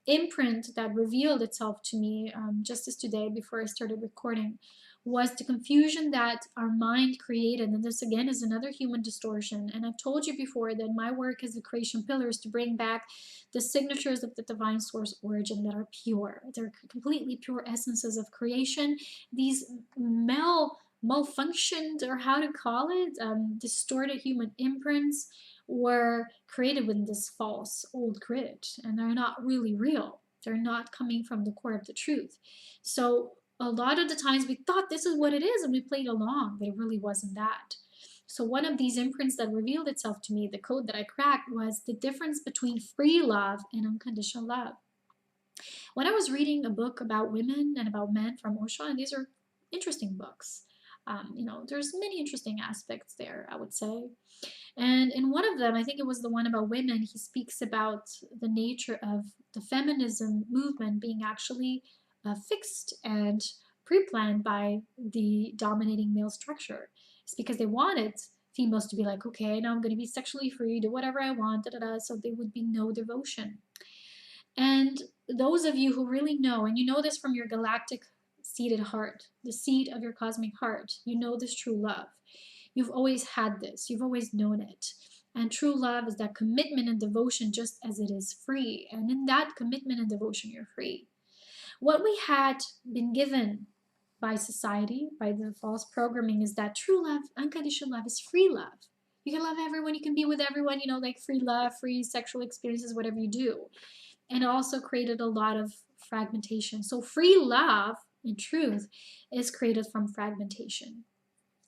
Speaker 1: imprint that revealed itself to me just as today before I started recording, was the confusion that our mind created. And this again is another human distortion. And I've told you before that my work as the creation pillar is to bring back the signatures of the divine source origin that are pure. They're completely pure essences of creation. These malfunctioned, or how to call it, distorted human imprints were created with this false old grid, and they're not really real. They're not coming from the core of the truth. So a lot of the times we thought this is what it is and we played along, but it really wasn't that. So one of these imprints that revealed itself to me, the code that I cracked, was the difference between free love and unconditional love. When I was reading a book about women and about men from Osho, and these are interesting books, You know, there's many interesting aspects there, I would say. And in one of them, I think it was the one about women, he speaks about the nature of the feminism movement being actually fixed and pre-planned by the dominating male structure. It's because they wanted females to be like, okay, now I'm going to be sexually free, do whatever I want, da, da, da, so there would be no devotion. And those of you who really know, and you know this from your galactic seated heart, the seed of your cosmic heart, you know this true love. You've always had this, you've always known it. And true love is that commitment and devotion just as it is free. And in that commitment and devotion, you're free. What we had been given by society, by the false programming, is that true love, unconditional love, is free love. You can love everyone, you can be with everyone, you know, like free love, free sexual experiences, whatever you do. And it also created a lot of fragmentation. So free love, in truth, is created from fragmentation.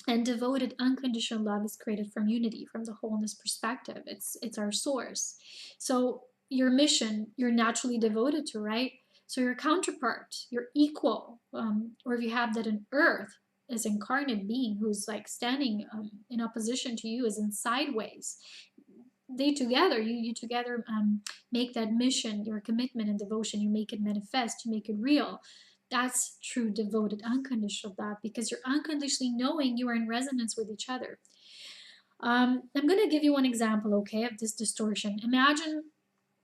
Speaker 1: And devoted unconditional love is created from unity, from the wholeness perspective. It's our source. So your mission, you're naturally devoted to, right? So your counterpart, your equal, or if you have that in earth, as incarnate being who's like standing in opposition to you, is in sideways. They together, you together make that mission, your commitment and devotion, you make it manifest, you make it real. That's true devoted unconditional love, because you're unconditionally knowing you are in resonance with each other. I'm going to give you one example, okay, of this distortion. Imagine,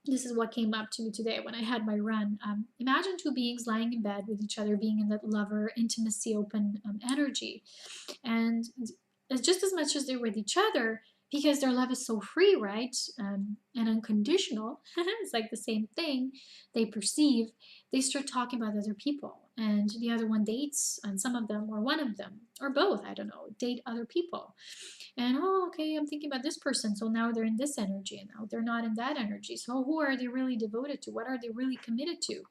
Speaker 1: this is what came up to me today when I had my run. Imagine two beings lying in bed with each other, being in that lover, intimacy, open energy. And just as much as they're with each other, because their love is so free, right, and unconditional, it's like the same thing they perceive, they start talking about other people. And the other one dates, and some of them, or one of them, or both, I don't know, date other people. And, oh, okay, I'm thinking about this person, so now they're in this energy, and now they're not in that energy. So who are they really devoted to? What are they really committed to?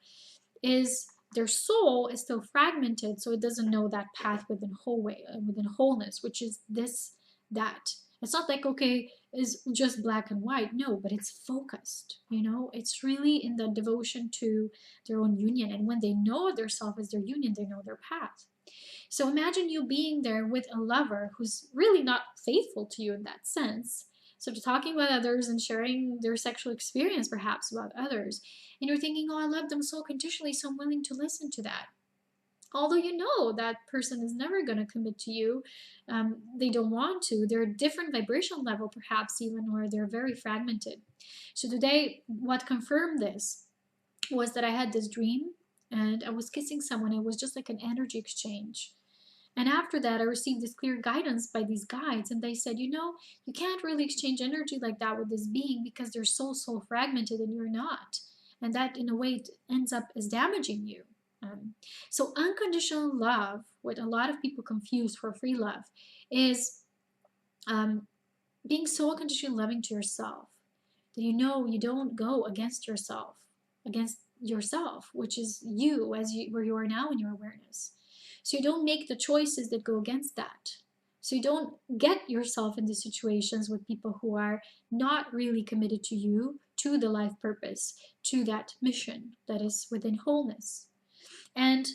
Speaker 1: Is their soul is still fragmented, so it doesn't know that path within within wholeness, which is this, that. It's not like, okay, is just black and white. No, but it's focused, you know? It's really in the devotion to their own union. And when they know their self as their union, they know their path. So imagine you being there with a lover who's really not faithful to you in that sense. So talking about others and sharing their sexual experience perhaps about others. And you're thinking, oh, I love them so conditionally, so I'm willing to listen to that. Although you know that person is never going to commit to you, they don't want to. They're a different vibrational level, perhaps even, or they're very fragmented. So today, what confirmed this was that I had this dream, and I was kissing someone. It was just like an energy exchange. And after that, I received this clear guidance by these guides, and they said, you know, you can't really exchange energy like that with this being because they're so soul fragmented and you're not. And that, in a way, it ends up as damaging you. So unconditional love, what a lot of people confuse for free love, is being so unconditionally loving to yourself that you know you don't go against yourself, which is you, where you are now in your awareness. So you don't make the choices that go against that. So you don't get yourself into situations with people who are not really committed to you, to the life purpose, to that mission that is within wholeness. And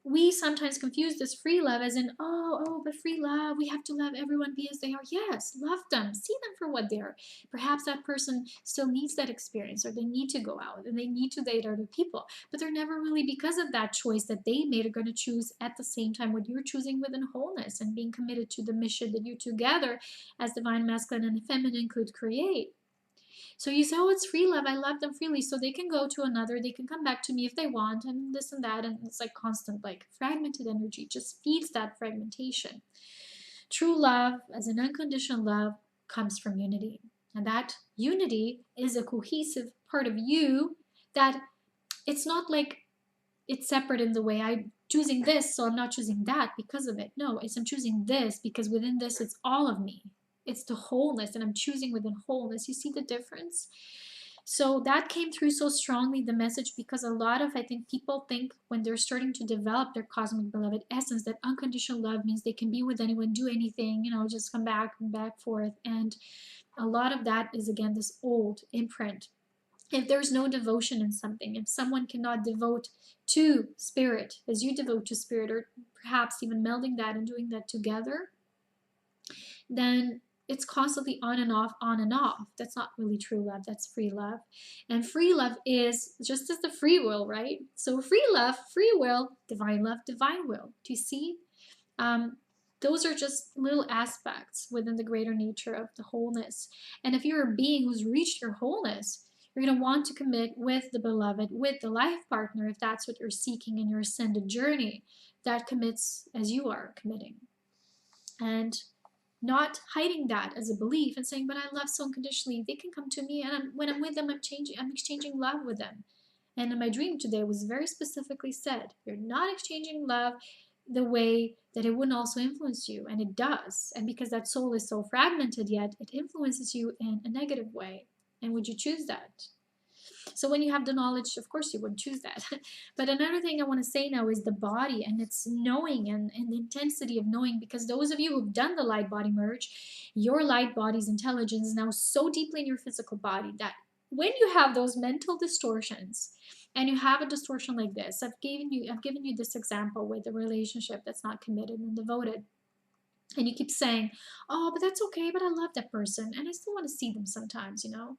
Speaker 1: we sometimes confuse this free love as in, but free love, we have to love everyone be as they are. Yes, love them, see them for what they are. Perhaps that person still needs that experience, or they need to go out and they need to date other people, but they're never really, because of that choice that they made, are going to choose at the same time what you're choosing within wholeness and being committed to the mission that you together as divine masculine and feminine could create. So you say, oh, it's free love, I love them freely, so they can go to another, they can come back to me if they want, and this and that, and it's like constant, like fragmented energy, just feeds that fragmentation. True love, as an unconditional love, comes from unity. And that unity is a cohesive part of you that it's not like it's separate in the way I'm choosing this, so I'm not choosing that because of it. No, it's I'm choosing this because within this, it's all of me. It's the wholeness, and I'm choosing within wholeness. You see the difference? So that came through so strongly, the message, because a lot of, I think, people think when they're starting to develop their cosmic beloved essence that unconditional love means they can be with anyone, do anything, you know, just come back and back forth. And a lot of that is, again, this old imprint If there's no devotion in something, if someone cannot devote to spirit as you devote to spirit, or perhaps even melding that and doing that together, then it's constantly on and off, on and off. That's not really true love. That's free love. And free love is just as the free will, right? So free love, free will, divine love, divine will. Do you see? Those are just little aspects within the greater nature of the wholeness. And if you're a being who's reached your wholeness, you're going to want to commit with the beloved, with the life partner, if that's what you're seeking in your ascended journey, that commits as you are committing. And not hiding that as a belief and saying, but I love so unconditionally. They can come to me, and when I'm with them, I'm exchanging love with them. And in my dream today was very specifically said, you're not exchanging love the way that it wouldn't also influence you, and it does. And because that soul is so fragmented yet, it influences you in a negative way. And would you choose that? So when you have the knowledge, of course you would choose that. But another thing I want to say now is the body and its knowing and the intensity of knowing, because those of you who've done the light body merge, your light body's intelligence is now so deeply in your physical body that when you have those mental distortions, and you have a distortion like this, I've given you this example with a relationship that's not committed and devoted. And you keep saying, oh, but that's okay, but I love that person and I still want to see them sometimes, you know.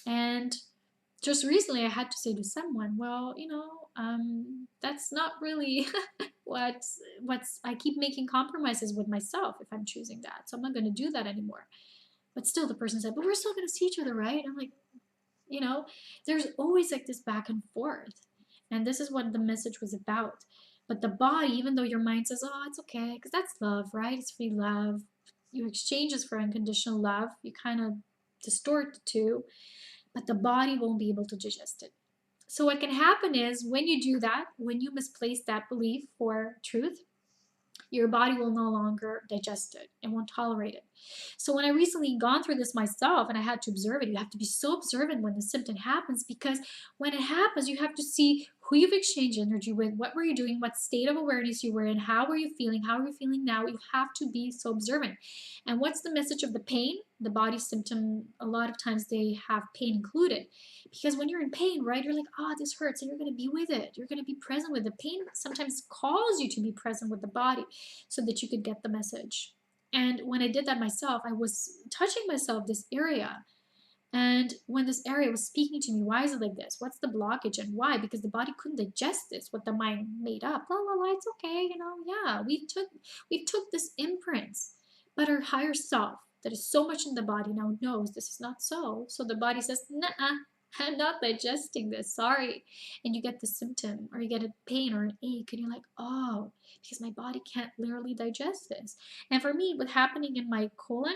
Speaker 1: And just recently I had to say to someone, well, you know, that's not really what's I keep making compromises with myself if I'm choosing that. So I'm not going to do that anymore. But still the person said, but we're still going to see each other, right? I'm like, you know, there's always like this back and forth. And this is what the message was about. But the body, even though your mind says, oh, it's okay, because that's love, right? It's free love. You exchange this for unconditional love. You kind of distort the two, but the body won't be able to digest it. So what can happen is when you do that, when you misplace that belief for truth, your body will no longer digest it and won't tolerate it. So when I recently gone through this myself and I had to observe it, you have to be so observant when the symptom happens, because when it happens, you have to see who you've exchanged energy with, what were you doing, what state of awareness you were in, how were you feeling, how are you feeling now. You have to be so observant. And what's the message of the pain? The body symptom, a lot of times they have pain included. Because when you're in pain, right, you're like, oh, this hurts, and you're going to be with it. You're going to be present with the pain. Sometimes calls you to be present with the body so that you could get the message. And when I did that myself, I was touching myself, this area. And when this area was speaking to me, why is it like this? What's the blockage and why? Because the body couldn't digest this, what the mind made up. La la la, it's okay, you know, yeah, we took this imprints. But our higher self, that is so much in the body now, knows this is not so. So the body says, nah, I'm not digesting this, sorry. And you get the symptom, or you get a pain or an ache, and you're like, oh, because my body can't literally digest this. And for me, what's happening in my colon,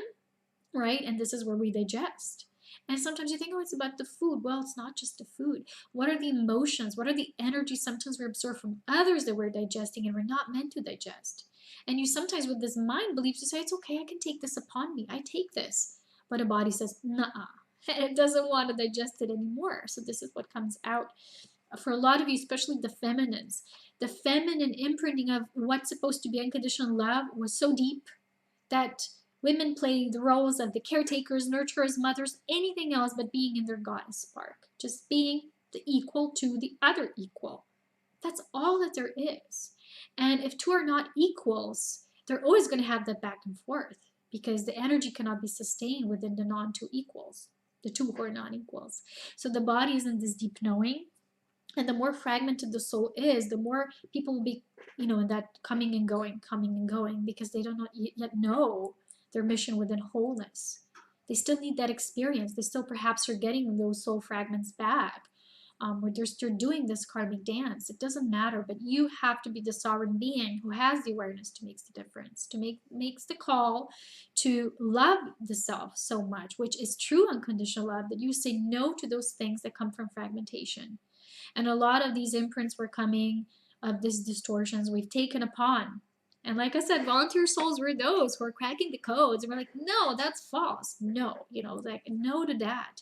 Speaker 1: right, and this is where we digest. And sometimes you think, oh, it's about the food. Well, it's not just the food. What are the emotions? What are the energies sometimes we absorb from others that we're digesting and we're not meant to digest? And you sometimes with this mind believes you say, it's okay, I can take this upon me. I take this. But a body says, nah, and it doesn't want to digest it anymore. So this is what comes out for a lot of you, especially the feminines. The feminine imprinting of what's supposed to be unconditional love was so deep that women play the roles of the caretakers, nurturers, mothers, anything else but being in their goddess spark. Just being the equal to the other equal. That's all that there is. And if two are not equals, they're always going to have that back and forth, because the energy cannot be sustained within the non-two equals, the two who are non-equals. So the body is in this deep knowing. And the more fragmented the soul is, the more people will be, you know, in that coming and going, because they don't yet know their mission within wholeness. They still need that experience. They still perhaps are getting those soul fragments back, where they're still doing this karmic dance. It doesn't matter, but you have to be the sovereign being who has the awareness to make the difference, to makes the call to love the self so much, which is true unconditional love, that you say no to those things that come from fragmentation. And a lot of these imprints were coming of these distortions we've taken upon. And like I said, volunteer souls were those who are cracking the codes. And we're like, no, that's false. No, you know, like no to that.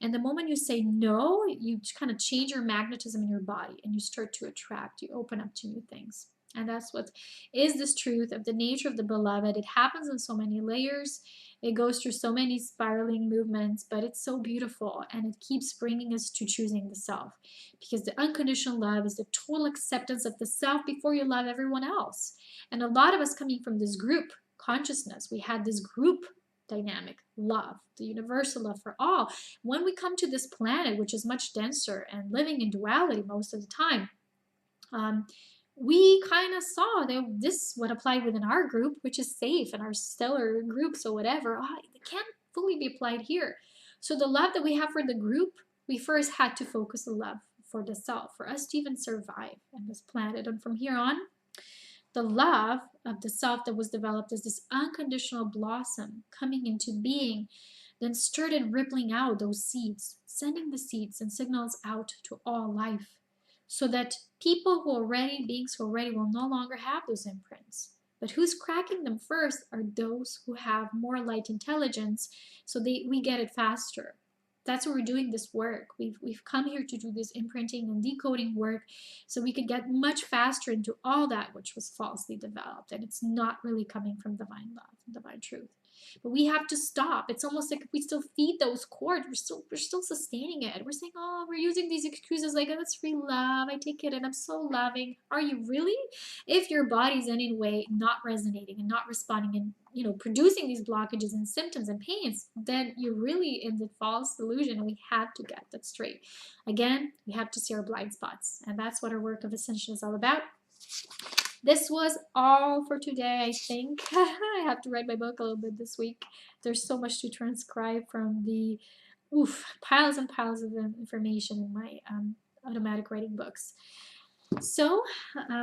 Speaker 1: And the moment you say no, you kind of change your magnetism in your body and you start to attract, you open up to new things. And that's what is this truth of the nature of the beloved. It happens in so many layers. It goes through so many spiraling movements, but it's so beautiful, and it keeps bringing us to choosing the self, because the unconditional love is the total acceptance of the self before you love everyone else. And a lot of us coming from this group consciousness, we had this group dynamic love, the universal love for all. When we come to this planet, which is much denser and living in duality most of the time, we kind of saw that this would apply within our group, which is safe, and our stellar groups or whatever. It can't fully be applied here. So the love that we have for the group, we first had to focus the love for the self, for us to even survive on this planet. And from here on, the love of the self that was developed as this unconditional blossom coming into being, then started rippling out those seeds, sending the seeds and signals out to all life, so that people who already, beings who already will no longer have those imprints. But who's cracking them first are those who have more light intelligence, so we get it faster. That's why we're doing this work. We've come here to do this imprinting and decoding work, so we could get much faster into all that which was falsely developed, and it's not really coming from divine love and divine truth. But we have to stop. It's almost like if we still feed those cords, we're still sustaining it. We're saying, oh, we're using these excuses like, oh, that's free love, I take it and I'm so loving. Are you really? If your body's in any way not resonating and not responding and producing these blockages and symptoms and pains, then you're really in the false delusion, and we have to get that straight. Again, we have to see our blind spots, and that's what our work of Ascension is all about. This was all for today, I think. I have to write my book a little bit this week. There's so much to transcribe from the piles and piles of information in my automatic writing books. So,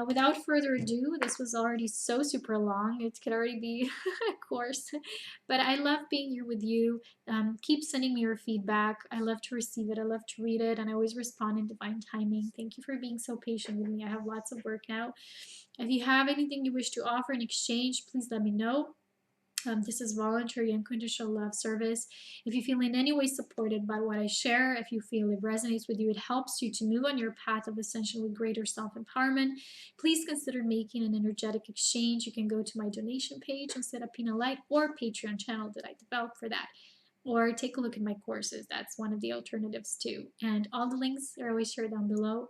Speaker 1: without further ado, this was already so super long. It could already be a course. But I love being here with you. Keep sending me your feedback. I love to receive it. I love to read it. And I always respond in divine timing. Thank you for being so patient with me. I have lots of work now. If you have anything you wish to offer in exchange, please let me know. This is voluntary unconditional love service. If you feel in any way supported by what I share, if you feel it resonates with you, it helps you to move on your path of ascension with greater self-empowerment, please consider making an energetic exchange. You can go to my donation page and set up in a light or Patreon channel that I developed for that. Or take a look at my courses. That's one of the alternatives too. And all the links are always shared down below.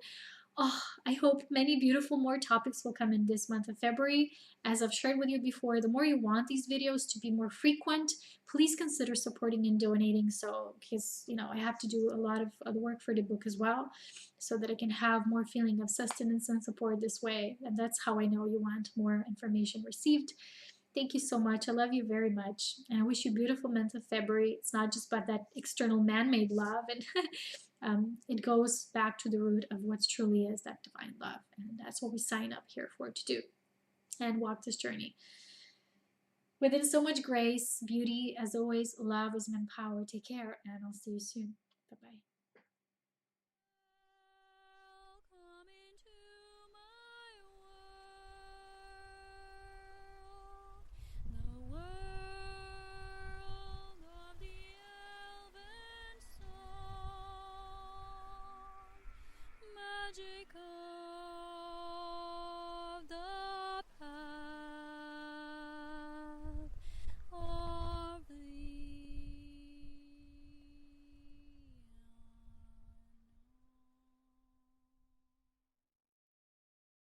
Speaker 1: Oh, I hope many beautiful more topics will come in this month of February. As I've shared with you before, the more you want these videos to be more frequent, please consider supporting and donating. So, because I have to do a lot of other work for the book as well, so that I can have more feeling of sustenance and support this way. And that's how I know you want more information received. Thank you so much. I love you very much. And I wish you a beautiful month of February. It's not just about that external man-made love. And it goes back to the root of what truly is that divine love. And that's what we sign up here for to do and walk this journey. Within so much grace, beauty, as always, love, wisdom, and power. Take care, and I'll see you soon.